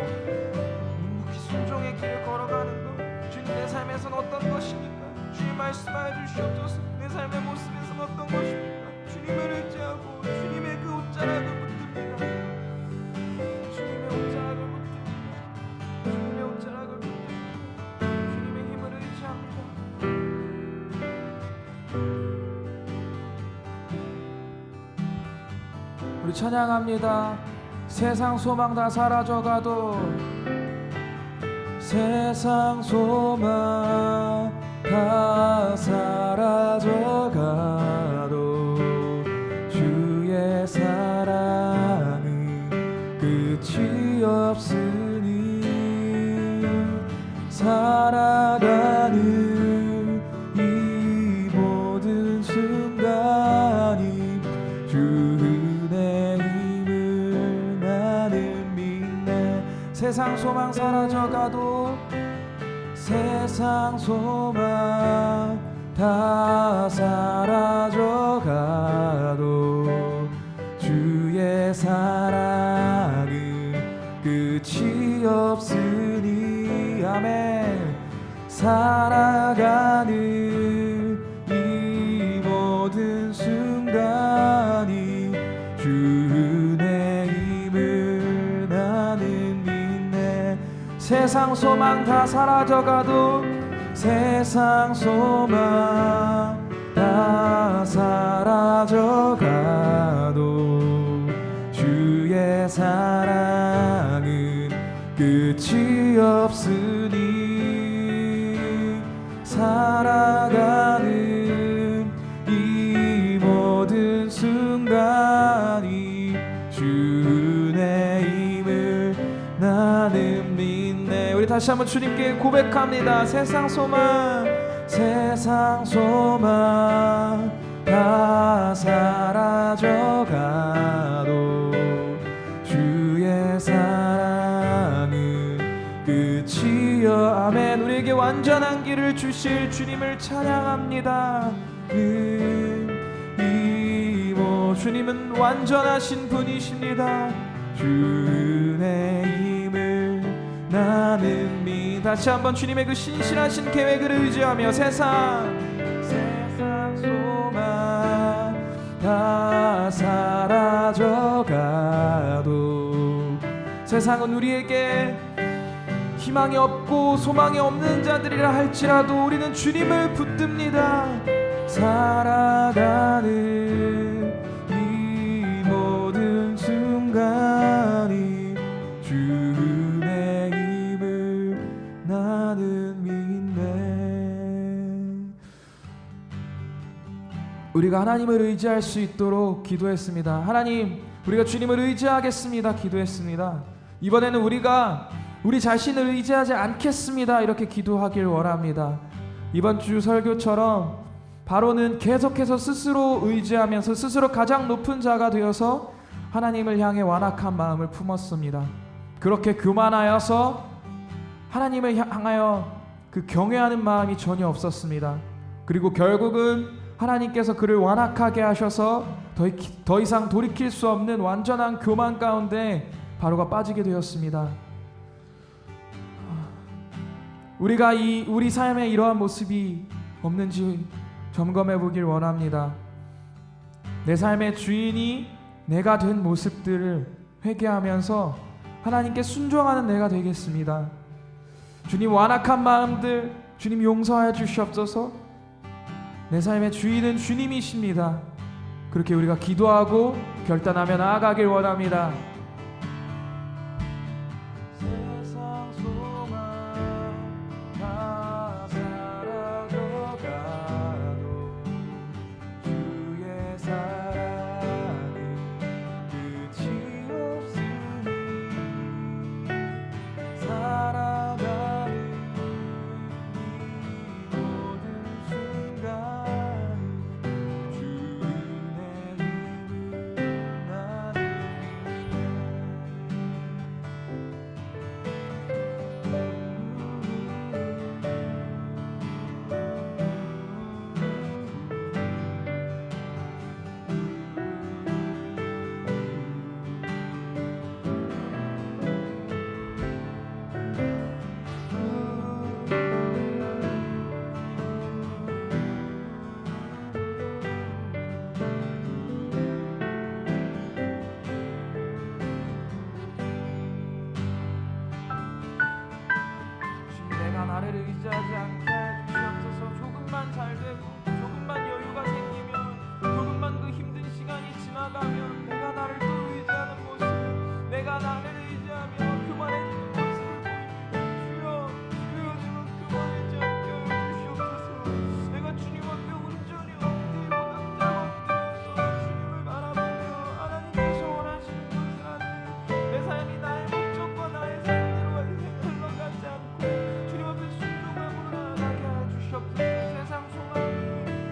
묵묵히 순종의 길을 걸어가는 것, 주님 내 삶에서는 어떤 것입니까? 주님 말씀하여 주시옵소서. 내 삶의 모습에서는 어떤 것입니까? 주님을 의지하고 주님의 그 옷자락을 붙듭니다. 주님의 옷자락을 붙듭니다. 주님의 옷자락을 붙듭니다. 주님의 힘을 의지합니다. 우리 찬양합니다. 세상 소망 다 사라져가도, 세상 소망 다 사라져가도 주의 사랑은 끝이 없으니, 살아가는 이 모든 순간이 주 세상 소망 사라져가도, 세상 소망 다 사라져가도 주의 사랑은 끝이 없으니, 아멘. 살아가는 이 모든 순간이 주의 힘을 나는 믿네. 세상 소망 다 사라져가도, 세상 소망 다 사라져가도 주의 사랑은 끝이 없으니, 살아가는 이 모든 순간이 주의 힘을 나는 믿네. 우리 다시 한번 주님께 고백합니다. 세상 소망, 세상 소망 다 사라져가도 주의 사랑은 끝이 아멘. 우리에게 완전한 길을 주실 주님을 찬양합니다. 이모 주님은 완전하신 분이십니다. 주의 힘을 나는 믿. 다시 한번 주님의 그 신실하신 계획을 의지하며, 세상 소망 다 사라져가도, 세상은 우리에게 희망이 없고 소망이 없는 자들이라 할지라도 우리는 주님을 붙듭니다. 살아가는 우리가 하나님을 의지할 수 있도록 기도했습니다. 하나님, 우리가 주님을 의지하겠습니다. 기도했습니다. 이번에는 우리가 우리 자신을 의지하지 않겠습니다. 이렇게 기도하길 원합니다. 이번 주 설교처럼 바로는 계속해서 스스로 의지하면서 스스로 가장 높은 자가 되어서 하나님을 향해 완악한 마음을 품었습니다. 그렇게 교만하여서 하나님을 향하여 그 경외하는 마음이 전혀 없었습니다. 그리고 결국은 하나님께서 그를 완악하게 하셔서 더 이상 돌이킬 수 없는 완전한 교만 가운데 바로가 빠지게 되었습니다. 우리가 우리 삶에 이러한 모습이 없는지 점검해 보길 원합니다. 내 삶의 주인이 내가 된 모습들을 회개하면서 하나님께 순종하는 내가 되겠습니다. 주님, 완악한 마음들 주님 용서하여 주시옵소서. 내 삶의 주인은 주님이십니다. 그렇게 우리가 기도하고 결단하며 나아가길 원합니다. 세상 소망 다 사라져가도 주의 사랑은 끝이 없으니 살아가는 이 모든 순간 주의 힘을 나는 내가 나를 의지하지 않게 주시옵소서. 조금만 잘 되고 조금만 여유가 생기면 조금만 그 힘든 시간이 지나가면 내가 나를 또 의지하는 모습, 내가 나를 의지하며 교만해지는 모습을 보입니다. 주여, 주여, 내가 교만하지 않게 하여 주시옵소서. 내가 주님 앞에 온전히 엎드리고 엎드려서 주님을 바라보며 하나님께서 원하시는 것을 하는 내 삶이 나의 목적과 나의 삶대로 흘러가지 않고 주님 앞에 순종함으로 나아가게 하여 주시옵소서. 세상 소망이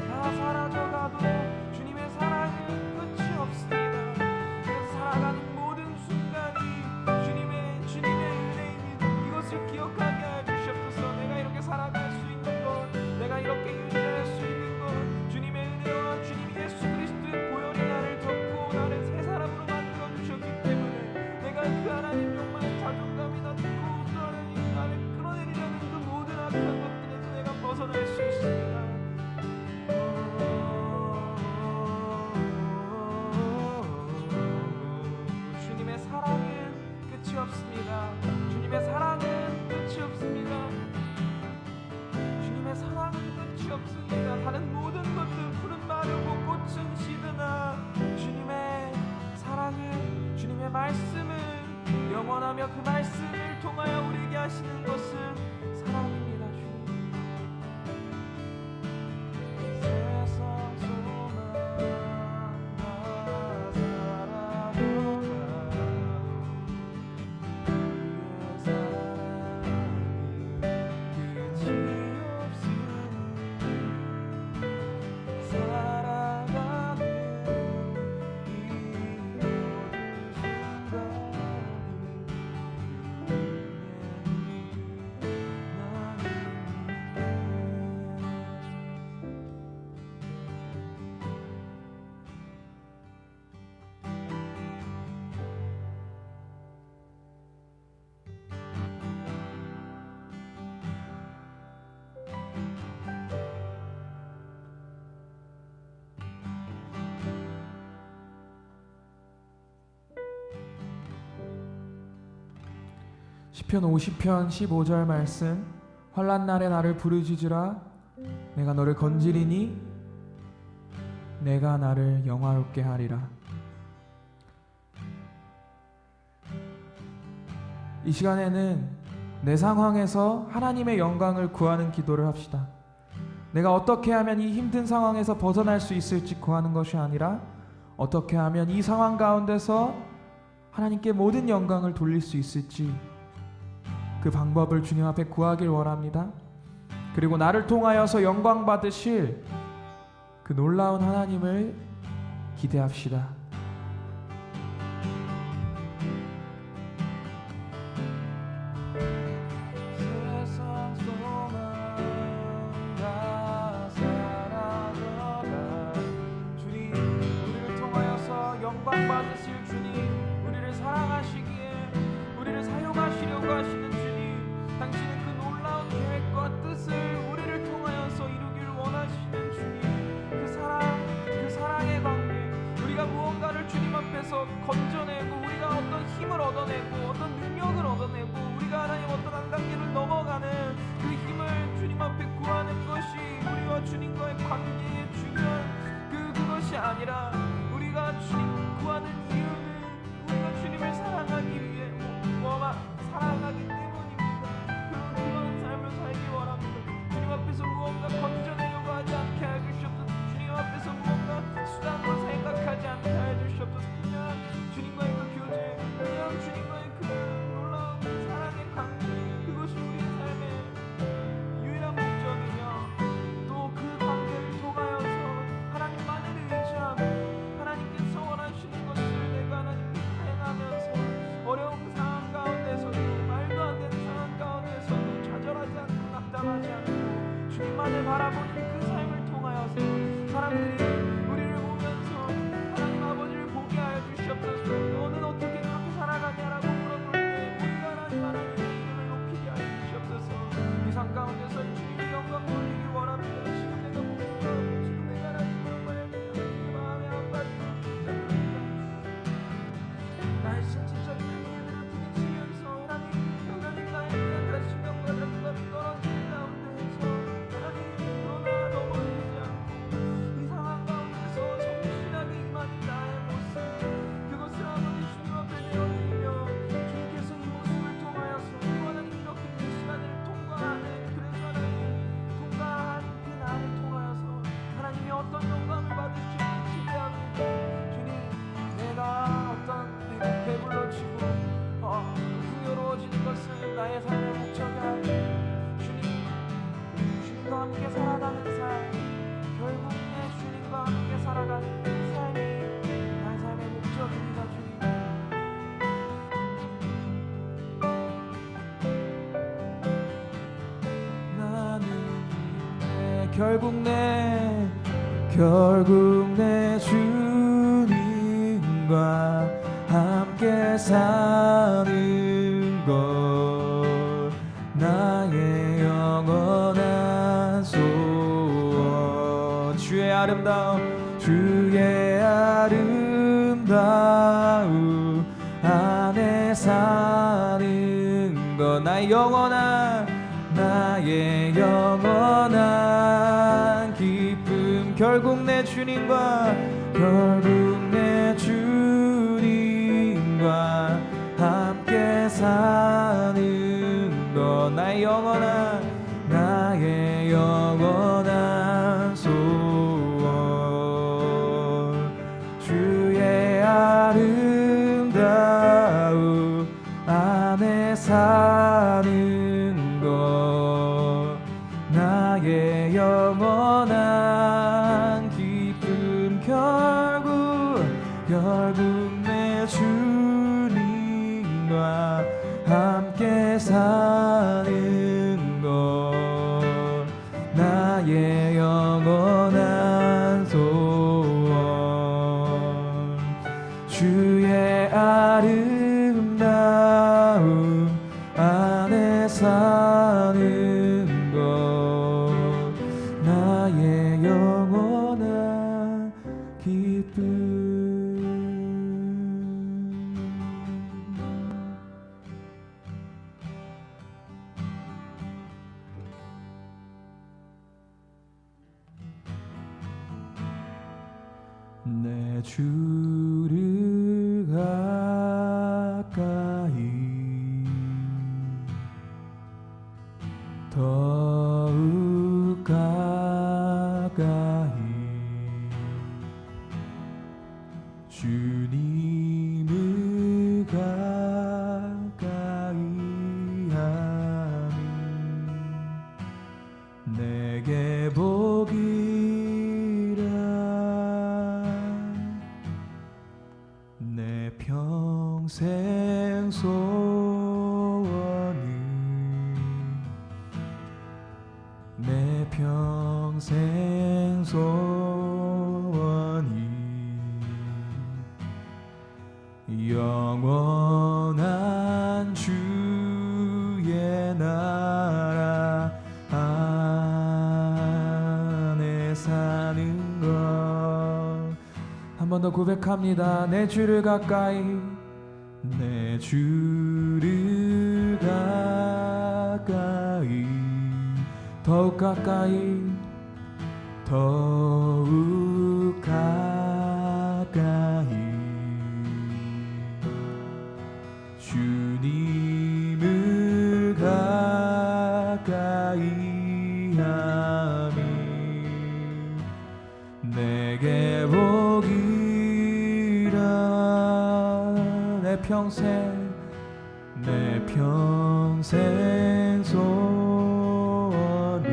다 사라져가도 주님의 사랑은 끝이 없습니다. 그래서 살아가는 모든 순간이 주님의 은혜입니다. 이것을 기억하게 하여 주시옵소서. 내가 이렇게 살아갈 수 있는 것, 내가 이렇게 유지할 수 있는 것, 주님의 은혜와 주님 예수 그리스도의 보혈이 나를 덮고 나를 새 사람으로 만들어 주셨기 때문에 내가 그 하나님 정말 자존감이 낮고 또 하나님 나를 끌어내리려는 그 모든 악한 것들에서 내가 벗어날 수 있습니다. 주님의 사랑은 끝이 없습니다. 주님의 사랑은 끝이 없습니다. 주님의 사랑은 끝이 없습니다. 다른 모든 것들 푸른 마르고 꽃은 시드나 주님의 사랑은, 주님의 말씀은 영원하며 그 말씀을 통하여 우리에게 하시는 것은 사랑입니다. 주님, 세상 소망 다 사라져가도 주의 사랑은 끝이 없으니 살아가는 이 모든 순간이 시편 50편 15절 말씀, 환난 날에 나를 부르짖으라. 내가 너를 건지리니 내가 나를 영화롭게 하리라. 이 시간에는 내 상황에서 하나님의 영광을 구하는 기도를 합시다. 내가 어떻게 하면 이 힘든 상황에서 벗어날 수 있을지 구하는 것이 아니라 어떻게 하면 이 상황 가운데서 하나님께 모든 영광을 돌릴 수 있을지 그 방법을 주님 앞에 구하길 원합니다. 그리고 나를 통하여서 영광 받으실 그 놀라운 하나님을 기대합시다. 세상 소망 다 사라져가 주님, 우리를 통하여서 영광 받으실 주님, 우리를 사랑하시기에 우리를 사용하시려고 하시는 주님, 당신은 그 놀라운 계획과 뜻을 우리를 통하여서 이루길 원하시는 주님, 그 사랑의 관계, 우리가 무언가를 주님 앞에서 건져내고 우리가 어떤 힘을 얻어내고 어떤 능력을 얻어내고 우리가 하나님 어떤 한 단계를 넘어가는 그 힘을 주님 앞에 구하는 것이 우리와 주님과의 관계의 중요한 그것이 아니라 우리가 주님 구하는 이유는 우리가 주님을 사랑하기 위해 사랑하기 때문입니다. 그런 삶을 살기 원합니다. 주님 앞에서 무언가 건져내려고 하지 않게 해주시옵소서. 주님 앞에서 무언가 수단으로 생각하지 않게 해주시옵소서. 그냥 주님과의 그 교제, 그냥 주님과의 그 놀라운 사랑의 관계, 그것이 우리의 삶의 유일한 목적이며 또 그 관계를 통하여서 하나님만을 의지하고 하나님께서 원하시는 것을 내가 하나님께 행하면서 어려운 상황 가운데서도 말도 안 되는 상황 가운데서도 좌절하지 않고 낙담하지 않고 주님만을 바라보는 그 삶을 통하여서 사람들이 우리를 보면서 하나님 아버지를 보게 하여 주시옵소서. 너는 어떻게 그렇게 살아가냐라고 물어볼 때 우리가 하나님의 이름을 높이게 하여 주시옵소서. 이 삶 가운데서 주님의 영광 돌리기 원합니다. 지금 내가 공부하고 지금 내가 하나님을 봐야 내 마음에 아파지고 나의 신체적인 한계들을 부딪히면서 하나님 나에 대한 다신경과 자신감이 떨어지는 가운데에서 하나님 그러나 넘어지지 않고 이 상황 가운데서 성실하게 임하는 나의 모습, 그것을 아버지 주님 앞에 내어드리며 주님께서 이 모습을 통하여서 하나님 이렇게 이 시간을 통과하는, 그래서 하나님 통과한 그 나를 통하여서 하나님이 어떤 영광을 받으실지 기대합니다. 주님, 내가 내가 배불러지고 풍요로워지는 것은 나의 삶의 목적이 아니에요. 주님과 함께 살아가는 삶, 결국 내 주님과 함께 살아가는 그 삶이 나의 삶의 목적입니다. 주님, 나는 결국 내 주님과 함께 사는 것, 나의 영원한 소원. 주의 아름다움 안에 사는 것, 나의 영원한 기쁨, 결국 내 주님과 함께 사는 것, 나의 영원한 소원. 주의 아름다움 안에 사는 것, 나의 영원한 기쁨, 결국 내 주님과 함께 사는 것, 나의 영원한 소원. 주의 아름다움 안에 사는 것, 나의 영원한 기쁨. 내 주를 가까이 더욱 가까이 평생 소원은 내 평생 소원이 영원한 주의 나라 안에 사는 것. 한 번 더 고백합니다. 내 주를 가까이, 내 주를 가까이, 더욱 가까이, 더욱 가까이, 주님을 가까이 함이 내게 복이라. 내 평생 소원은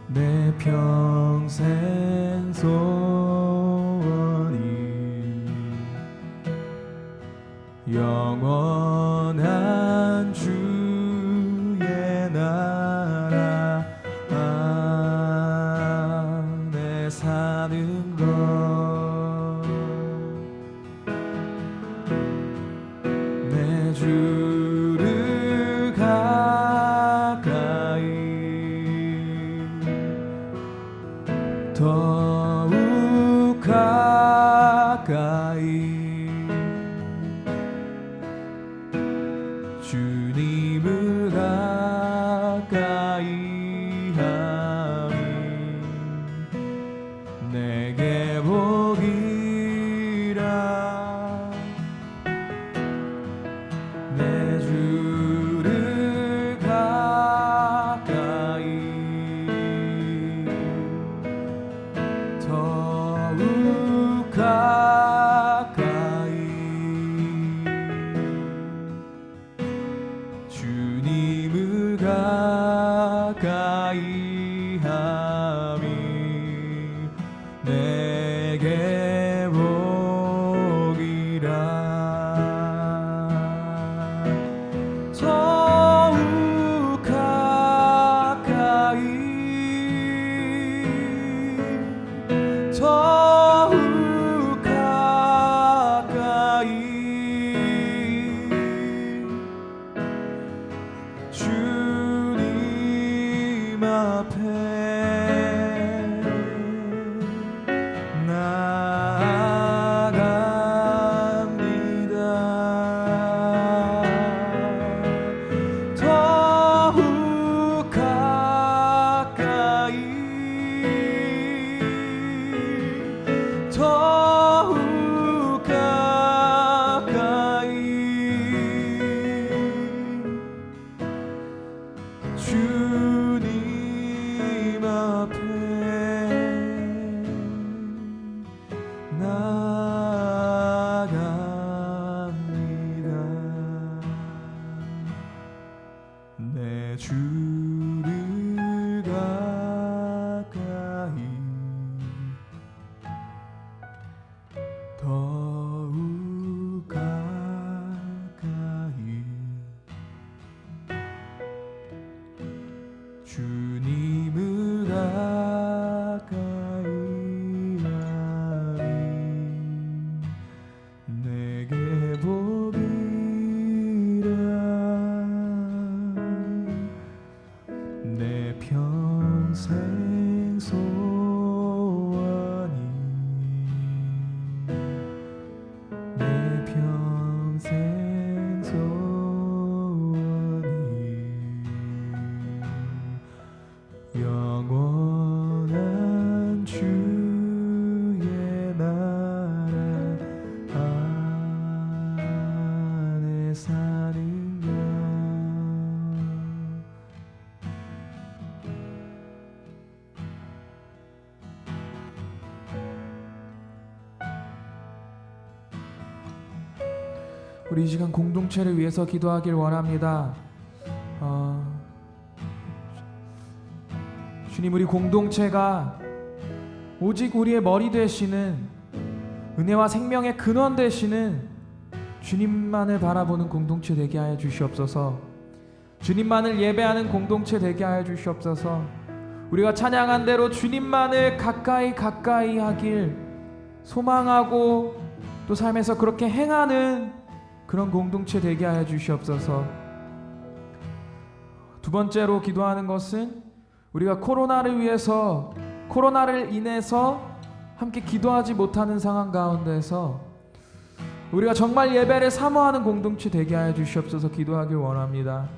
내 평생 소원이 영원한 주의 나라 안에 사는 것. 내 주를 가까이, 더욱 가까이, 주님을 가까이 함이 내게 복이라. 내 주를 가까이, 더욱 가까이, 주님을 가까이 함이 내게 복이라. 더욱 가까이, 더욱 가까이, 주님 앞에 나아갑니다. 더욱 가까이, 더욱 가까이, 주님 앞에 나아갑니다. 내 주를 가까이, 더욱 가까이, 주님을 가까이 하니 내게 복이라. 내 평생 소원이 내 평생 소원이 영원한 주의 나라 안에 사는 것. 우리 이 시간 공동체를 위해서 기도하길 원합니다. 주님, 우리 공동체가 오직 우리의 머리 되시는 은혜와 생명의 근원 되시는 주님만을 바라보는 공동체 되게 하여 주시옵소서. 주님만을 예배하는 공동체 되게 하여 주시옵소서. 우리가 찬양한 대로 주님만을 가까이 하길 소망하고 또 삶에서 그렇게 행하는 그런 공동체 되게 하여 주시옵소서. 두 번째로 기도하는 것은 우리가 코로나를 인해서 함께 기도하지 못하는 상황 가운데서 우리가 정말 예배를 사모하는 공동체 되게 하여 주시옵소서. 기도하길 원합니다.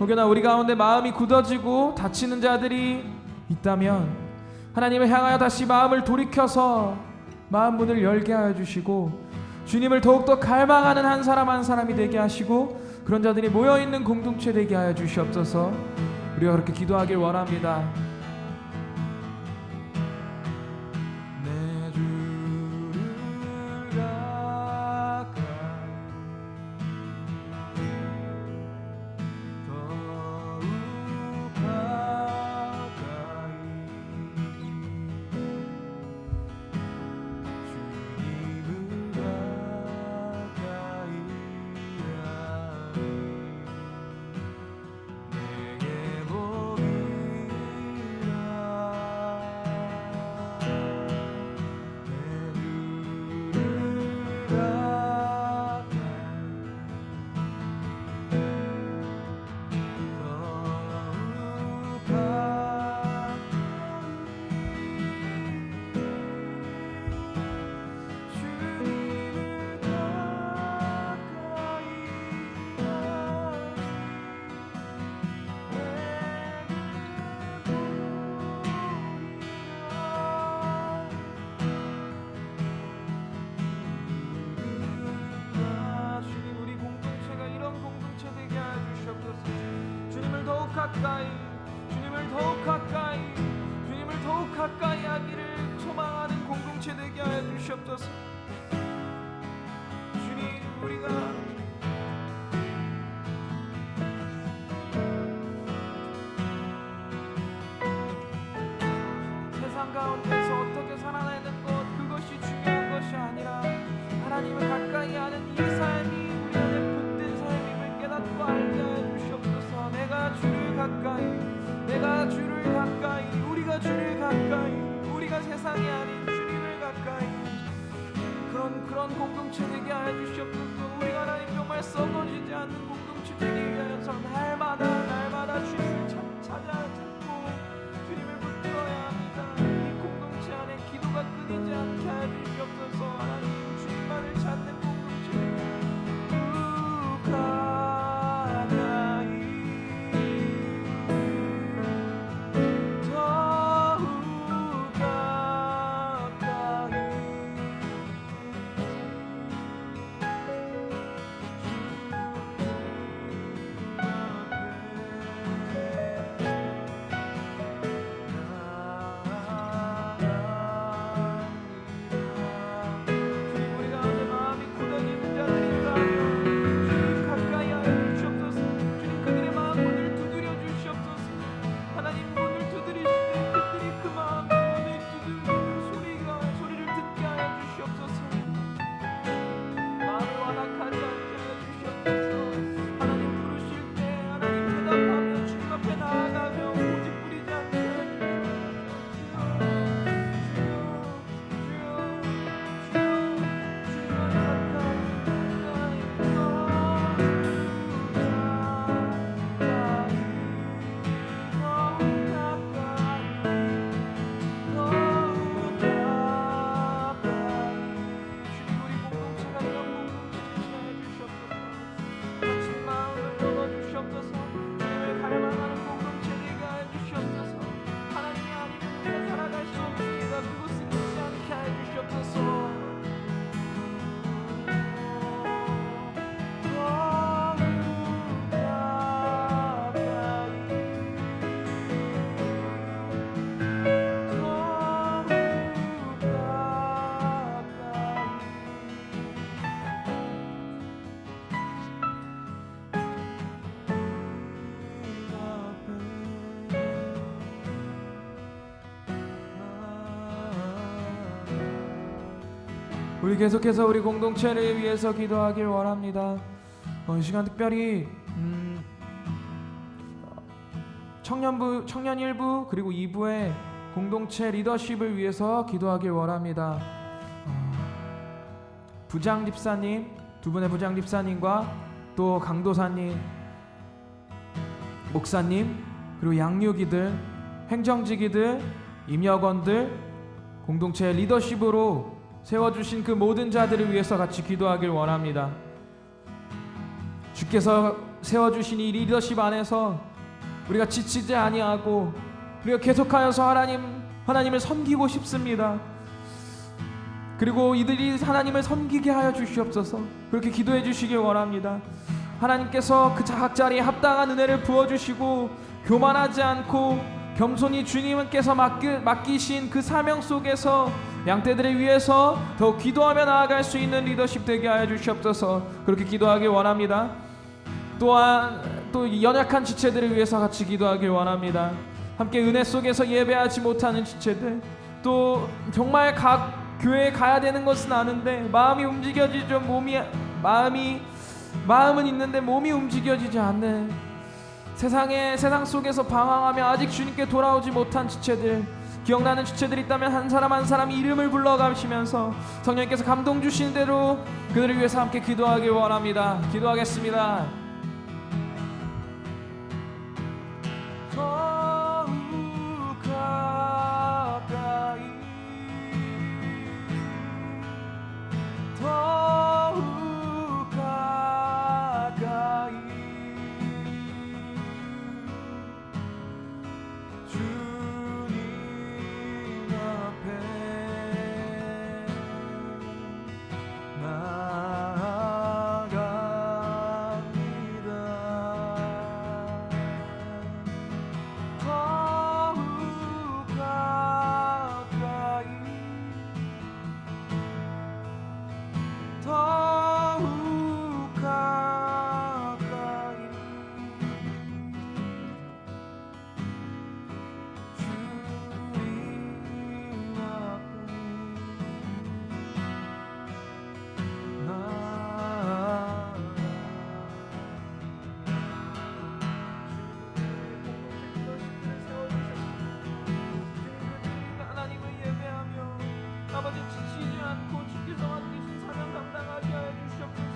혹여나 우리 가운데 마음이 굳어지고 다치는 자들이 있다면 하나님을 향하여 다시 마음을 돌이켜서 마음 문을 열게 하여 주시고 주님을 더욱더 갈망하는 한 사람 한 사람이 되게 하시고 그런 자들이 모여있는 공동체 되게 하여 주시옵소서. 우리가 그렇게 기도하길 원합니다. 내 주를 가까이 더욱 가까이 주님을 가까이 하니 내게 복이라 내 주를 가까이 더욱 주님을 가까이 주님, 우리 공동체가 이런 공동체 되게 하여 주시옵소서. 주님을 더욱 가까이 주님을 더욱 가까이 하기를 소망하는 공동체 되게 하여 주시옵소서. 주님, 우리가 세상 가운데서 어떻게 살아내는 것 그것이 중요한 것이 아니라 하나님을 가까이 하는 이 삶이 우리 안에 복된 삶임을 깨닫고 알게 하여 주시옵소서. 내가 주를 가까이 우리가 주를 가까이 우리가 세상이 아닌 주님을 가까이 그런 공동체 되게 하여 주시옵소서. 우리가 하나님 정말 썩어지지 않는 공동체 되기 위하여서 날마다 주님을 찾고 주님을 붙들어야 합니다. 이 공동체 안에 기도가 끊이지 않게 하여 주시옵소서. 하나님 주님만을 찾는 공동체 가까이 더욱 가까이 우리 계속해서 우리 공동체를 위해서 기도하길 원합니다. 이 시간 특별히 청년 1부 그리고 2부의 공동체 리더십을 위해서 기도하길 원합니다. 부장 집사님, 두 분의 부장 집사님과 또 강도사님, 목사님, 그리고 양육이들, 행정직이들, 임역원들, 공동체 리더십으로 세워주신 그 모든 자들을 위해서 같이 기도하길 원합니다. 주께서 세워주신 이 리더십 안에서 우리가 지치지 아니하고 우리가 계속하여서 하나님을 섬기고 싶습니다. 그리고 이들이 하나님을 섬기게 하여 주시옵소서. 그렇게 기도해 주시길 원합니다. 하나님께서 그 각자리에 합당한 은혜를 부어주시고 교만하지 않고 겸손히 주님께서 맡기신 그 사명 속에서 양떼들을 위해서 더욱 기도하며 나아갈 수 있는 리더십 되게 하여 주시옵소서. 그렇게 기도하길 원합니다. 또한 또 연약한 지체들을 위해서 같이 기도하길 원합니다. 함께 은혜 속에서 예배하지 못하는 지체들, 또 정말 각 교회에 가야 되는 것은 아는데 마음이 움직여지죠. 마음은 있는데 몸이 움직여지지 않는 세상 속에서 방황하며 아직 주님께 돌아오지 못한 지체들, 기억나는 지체들이 있다면 한 사람 한 사람 이름을 불러가시면서 성령님께서 감동 주시는 대로 그들을 위해서 함께 기도하길 원합니다. 기도하겠습니다. 더욱 가까이, 더욱 가까이 주님 앞에 아버지 지치지 않고 주께서 맡기신 사명 감당하게 하여 주시옵소서.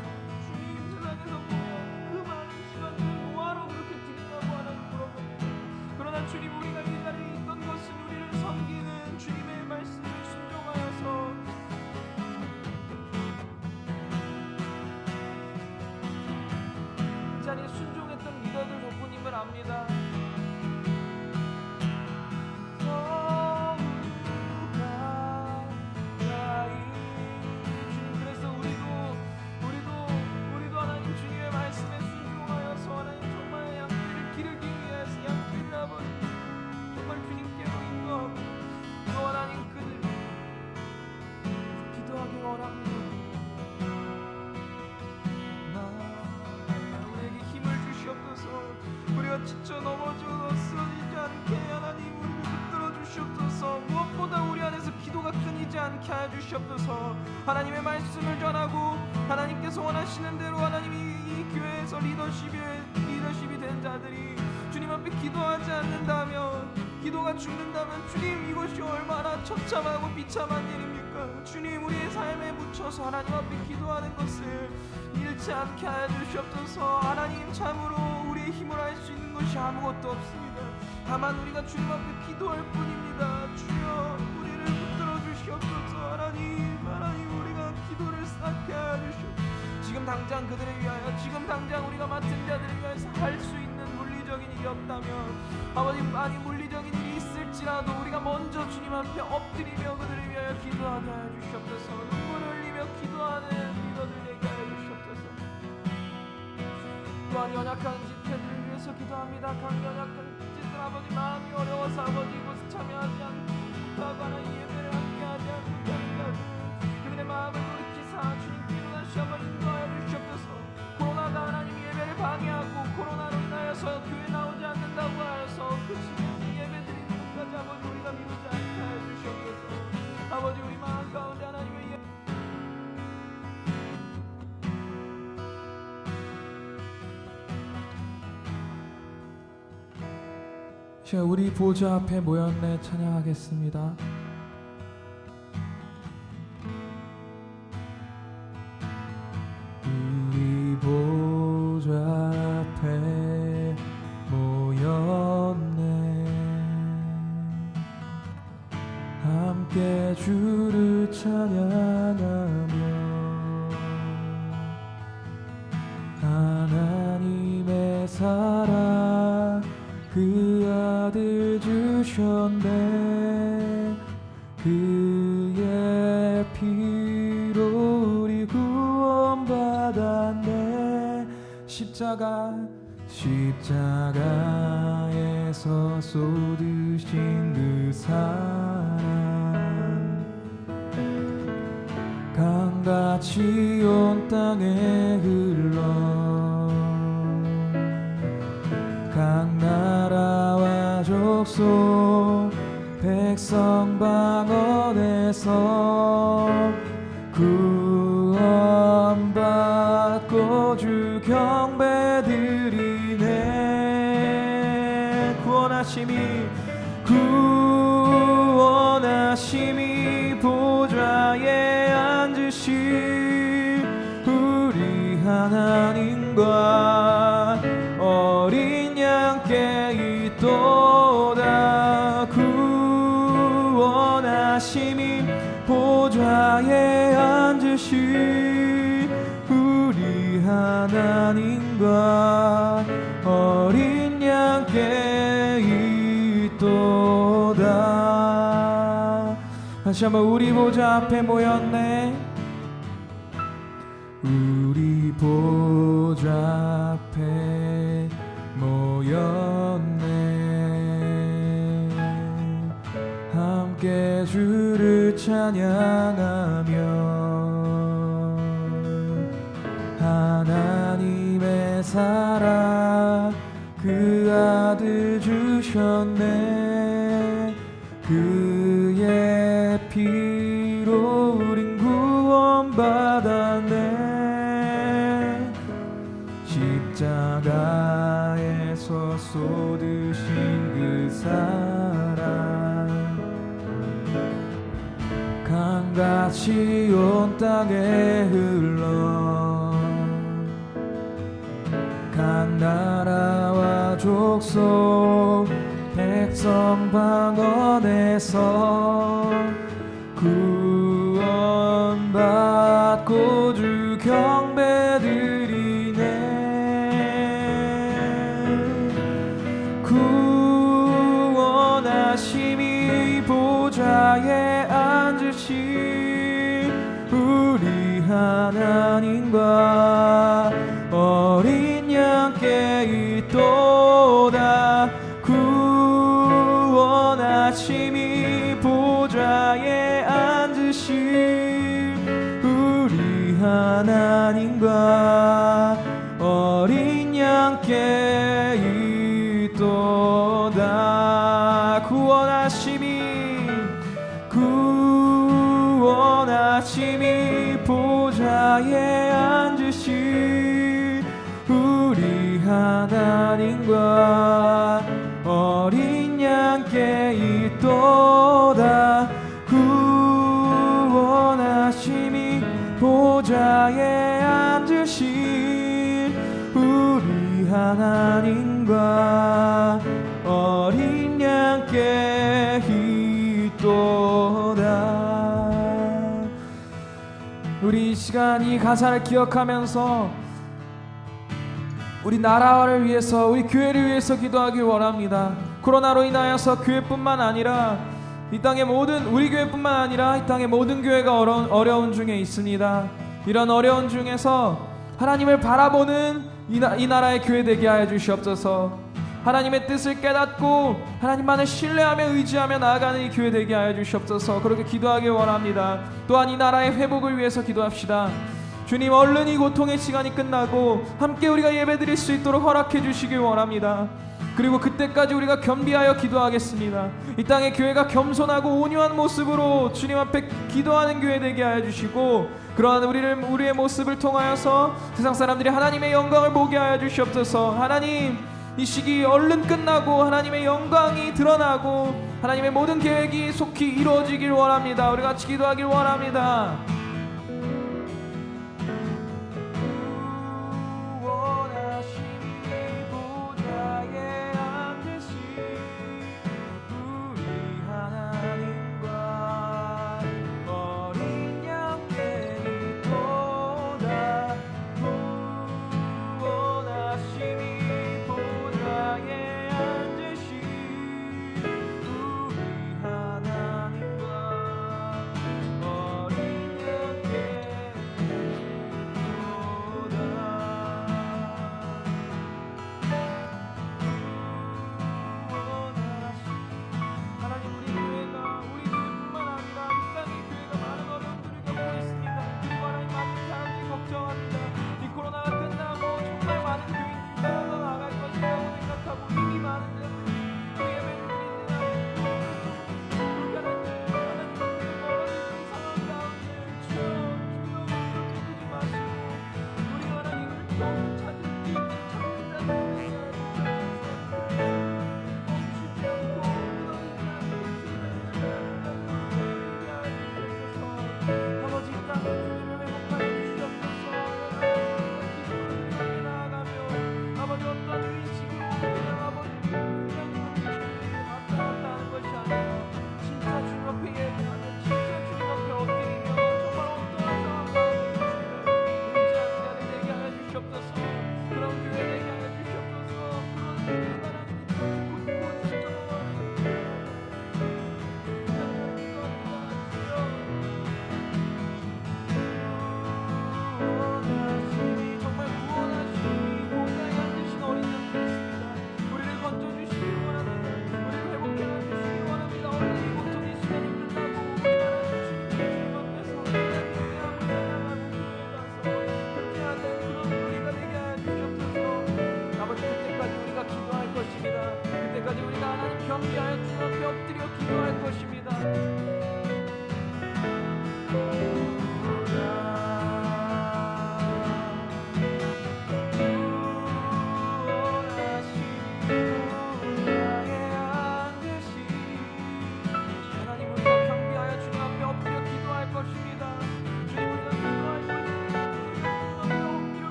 주님 세상에서 보면 그 많은 시간을 뭐하러 그렇게 드리냐고 하나님 물어봅니다. 그러나 주님 우리가 이 자리에 있던 것은 우리를 섬기는 주님의 말씀을 순종하여서 이 자리에 순종했던 리더들 덕분임을 압니다. 지쳐 넘어져 쓰러지지 않게 하나님 우리를 붙들어 주시옵소서. 무엇보다 우리 안에서 기도가 끊이지 않게 하여 주시옵소서. 하나님의 말씀을 전하고 하나님께서 원하시는 대로 하나님이 이 교회에서 리더십이 된 자들이 주님 앞에 기도하지 않는다면, 기도가 죽는다면 주님 이것이 얼마나 처참하고 비참한 일입니까? 주님 우리의 삶에 묻혀서 하나님 앞에 기도하는 것을 잃지 않게 하여 주시옵소서. 하나님 참으로 우리의 힘을 할 수 있는 것이 아무것도 없습니다. 다만 우리가 주님 앞에 기도할 뿐입니다. 주여 우리를 붙들어 주시옵소서. 하나님 우리가 기도를 쌓게 하여 주시옵소서. 지금 당장 그들을 위하여, 지금 당장 우리가 맡은 자들을 위해서 할 수 있는 물리적인 일이 없다면, 아버지 많이 물리적인 일이 있을지라도 우리가 먼저 주님 앞에 엎드리며 그들을 위하여 기도하게 하여 주시옵소서. 눈물을 흘리며 기도하는 리더들 되게 하여 주시옵소서. 또한 연약한 지체들을 위해서 기도합니다. 각 연약한 지체들 아버지 마음이 어려워서 아버지 이곳에 참여하지 않고 하거나 예배를 함께하지 않고 그들의 마음을 돌이키사 주님께로 다시 한번 인도하여 주시옵소서. 코로나가 하나님 예배를 방해하고 코로나로 인하여서 교회 나오지 않는다고 하여서 그 집에서 예배 드리는 것까지 아버지 우리가 미루지 않게 하여 주시옵소서. 아버지 우리 마음 가운데 하나님의 시간 우리 보좌 앞에 모였네 찬양하겠습니다. 우리 보좌 앞에 모였네 함께 주를 찬양하며 하나님의 사랑 그 아들 주셨네 그의 피로 우리 구원받았네 십자가에서 쏟으신 그 사랑 강같이 온 땅에 흘러 각 나라와 족속 백성 방언에서 구원받고 주 경배드리네 구원하심이 보좌에 앉으신 우리 하나님과 어린 양께 있도다 구원하심이 보좌에 앉으신 우리 하나님과 어린 양께 있도다. 다시 한번 우리 보좌 앞에 모였네 우리 보좌 앞에 모였네 함께 주를 찬양하며 하나님의 사랑 그 아들 주셨네 그의 피로 우린 구원받았네 십자가에서 쏟으신 그 사랑 강같이 온 땅에 흘러 각 나라와 족속 백성 방언에서 구원받고 주 경배드리네 구원하심이 보좌에 앉으신 우리 하나님과 어린 양께 있도다 구원하심이 보좌에 앉으신 우리 하나님과 어린 양께 있도다 구원하심이 보좌에 앉으신 우리 하나님과 어린 양께 있도다 구원하심이 보좌에 앉으신 우리 하나님과 어린 양께 있도다. 우리 이 시간 이 가사를 기억하면서 우리 나라를 위해서 우리 교회를 위해서 기도하길 원합니다. 코로나로 인하여서 교회뿐만 아니라 이 땅의 모든 우리 교회뿐만 아니라 이 땅의 모든 교회가 어려운 중에 있습니다. 이런 어려운 중에서 하나님을 바라보는 이 나라의 교회 되게 하여 주시옵소서. 하나님의 뜻을 깨닫고 하나님만을 신뢰하며 의지하며 나아가는 이 교회 되게 하여 주시옵소서. 그렇게 기도하길 원합니다. 또한 이 나라의 회복을 위해서 기도합시다. 주님 얼른 이 고통의 시간이 끝나고 함께 우리가 예배드릴 수 있도록 허락해 주시길 원합니다. 그리고 그때까지 우리가 겸비하여 기도하겠습니다. 이 땅의 교회가 겸손하고 온유한 모습으로 주님 앞에 기도하는 교회 되게 하여 주시고 그러한 우리의 모습을 통하여서 세상 사람들이 하나님의 영광을 보게 하여 주시옵소서. 하나님 이 시기 얼른 끝나고 하나님의 영광이 드러나고 하나님의 모든 계획이 속히 이루어지길 원합니다. 우리 같이 기도하길 원합니다.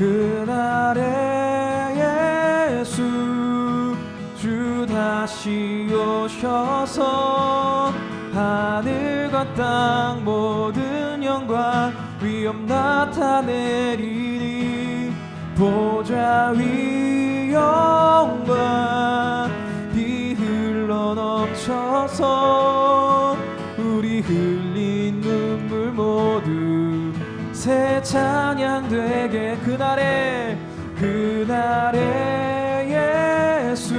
그날에 예수 주 다시 오셔서 하늘과 땅 모든 영광 위엄 나타내리니 보좌 위 영광 비 흘러 넘쳐서 우리 흘린 눈물 모두 새 찬양 되게 그날에 예수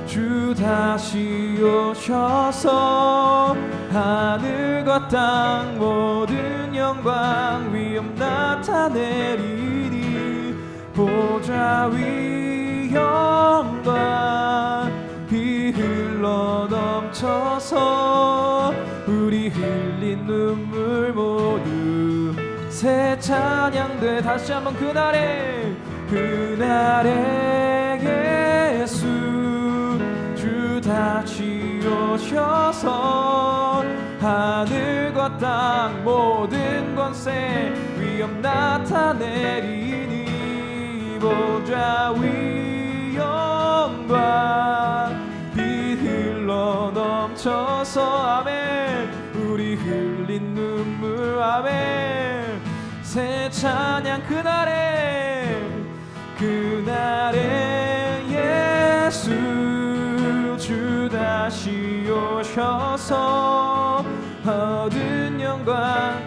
주 다시 오셔서 하늘과 땅 모든 영광 위엄 나타내리니 보좌 위 영광 비 흘러 넘쳐서 우리 흘린 눈물 모두 새 찬양돼 다시 한번 그날에 예수 주 다시 오셔서 하늘과 땅 모든 권세 위엄 나타내리니 보좌 위 영광 비 흘러 넘쳐서 아멘 찬양 그날에 예수 주 다시 오셔서 모든 영광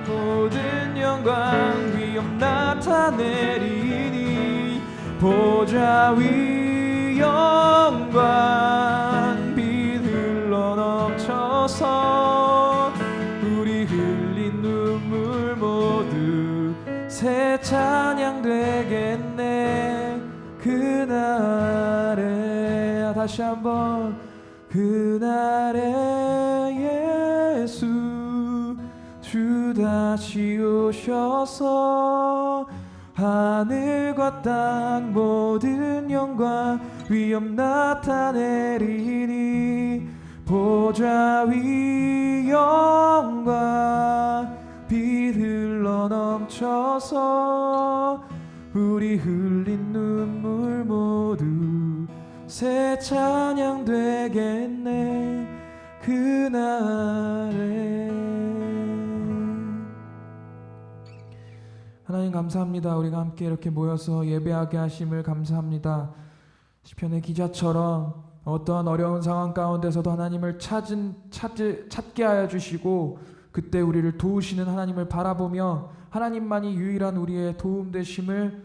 위엄 나타내리니 보좌 위 영광 빛 흘러넘쳐서 우리 흘린 눈물 모두 새 찬양 되겠네 그날에 다시 한번 그날에 예수 주 다시 오셔서 하늘과 땅 모든 영광 위엄 나타내리니 보좌 위 영광 빛 흘러넘쳐서 우리 흘린 눈물 모두 새 찬양 되겠네 그날에. 하나님 감사합니다. 우리가 함께 이렇게 모여서 예배하게 하심을 감사합니다. 시편의 기자처럼 어떠한 어려운 상황 가운데서도 하나님을 찾게 하여 주시고 그때 우리를 도우시는 하나님을 바라보며 하나님만이 유일한 우리의 도움 되심을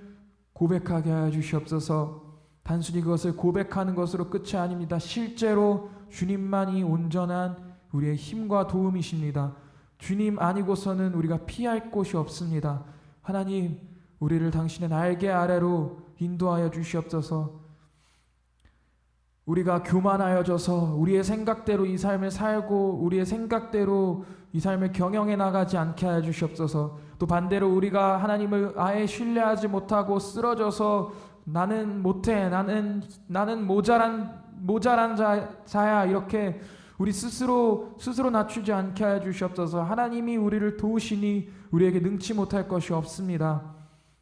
고백하게 하여 주시옵소서. 단순히 그것을 고백하는 것으로 끝이 아닙니다. 실제로 주님만이 온전한 우리의 힘과 도움이십니다. 주님 아니고서는 우리가 피할 곳이 없습니다. 하나님, 우리를 당신의 날개 아래로 인도하여 주시옵소서. 우리가 교만하여져서 우리의 생각대로 이 삶을 살고 우리의 생각대로 이 삶을 경영해 나가지 않게 하여 주시옵소서. 또 반대로 우리가 하나님을 아예 신뢰하지 못하고 쓰러져서 나는 못해, 나는 모자란 자야 이렇게 우리 스스로 낮추지 않게 하여 주시옵소서. 하나님이 우리를 도우시니 우리에게 능치 못할 것이 없습니다.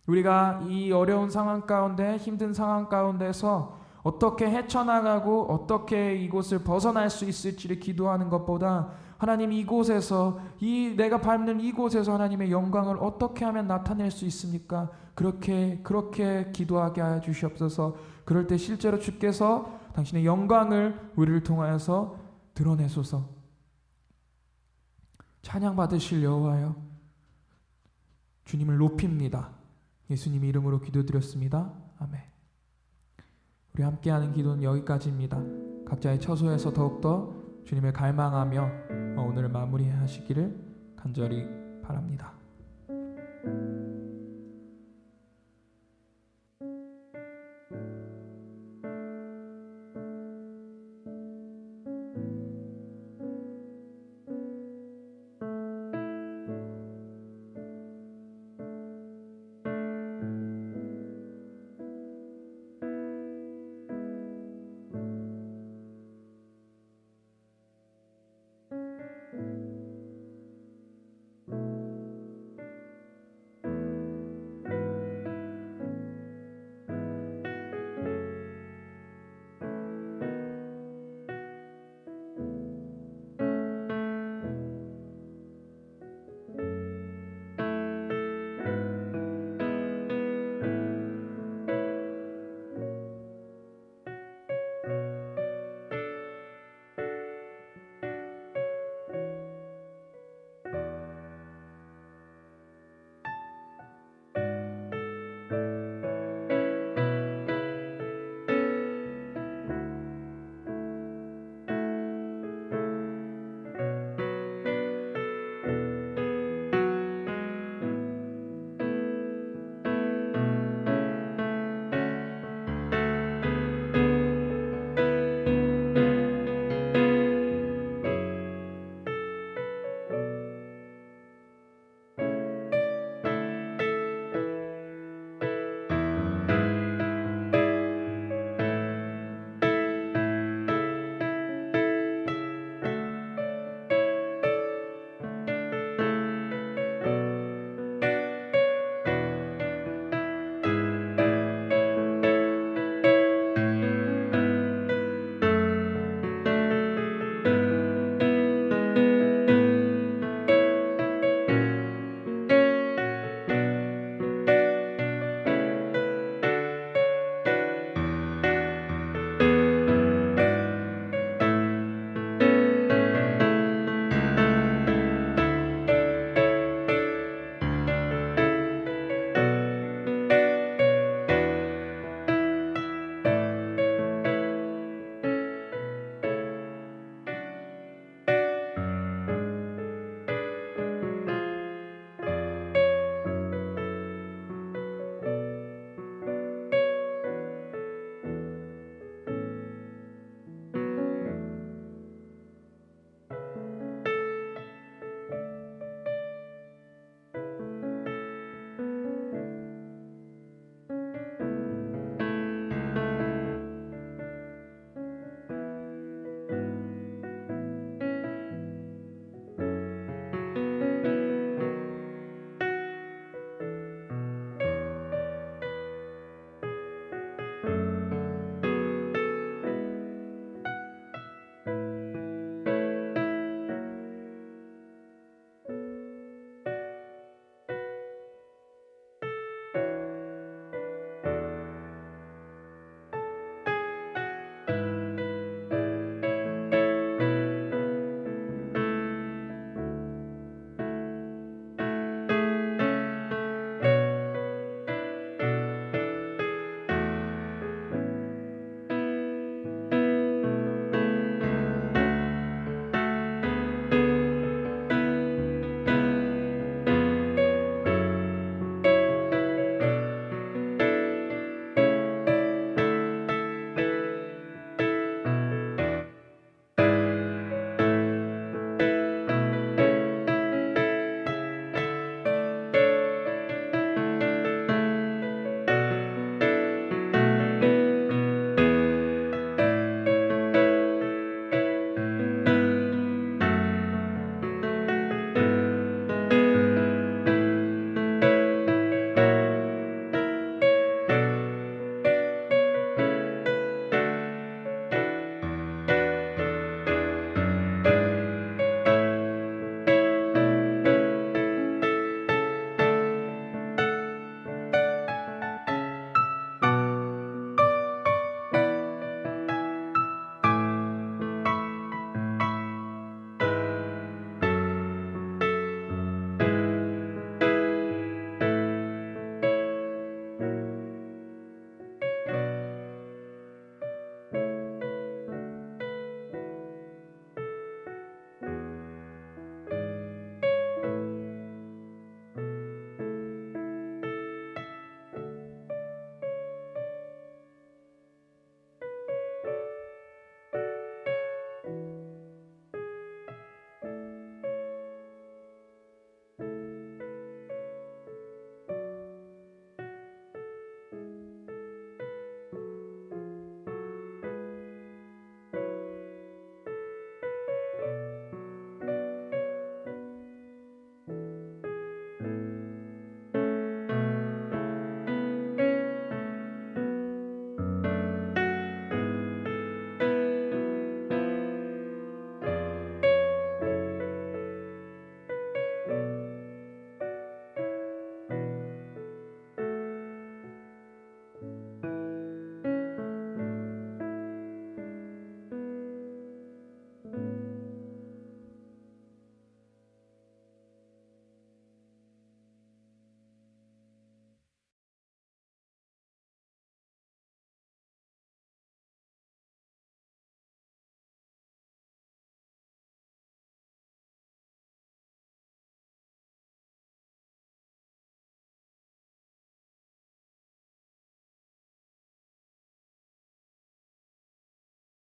우리가 이 어려운 상황 가운데, 힘든 상황 가운데서 어떻게 헤쳐나가고 어떻게 이곳을 벗어날 수 있을지를 기도하는 것보다 하나님 이곳에서 내가 밟는 이곳에서 하나님의 영광을 어떻게 하면 나타낼 수 있습니까? 그렇게 기도하게 하여 주시옵소서. 그럴 때 실제로 주께서 당신의 영광을 우리를 통하여서 드러내소서. 찬양 받으실 여호와여, 주님을 높입니다. 예수님 이름으로 기도드렸습니다. 아멘. 우리 함께하는 기도는 여기까지입니다. 각자의 처소에서 더욱더 주님을 갈망하며 오늘을 마무리하시기를 간절히 바랍니다.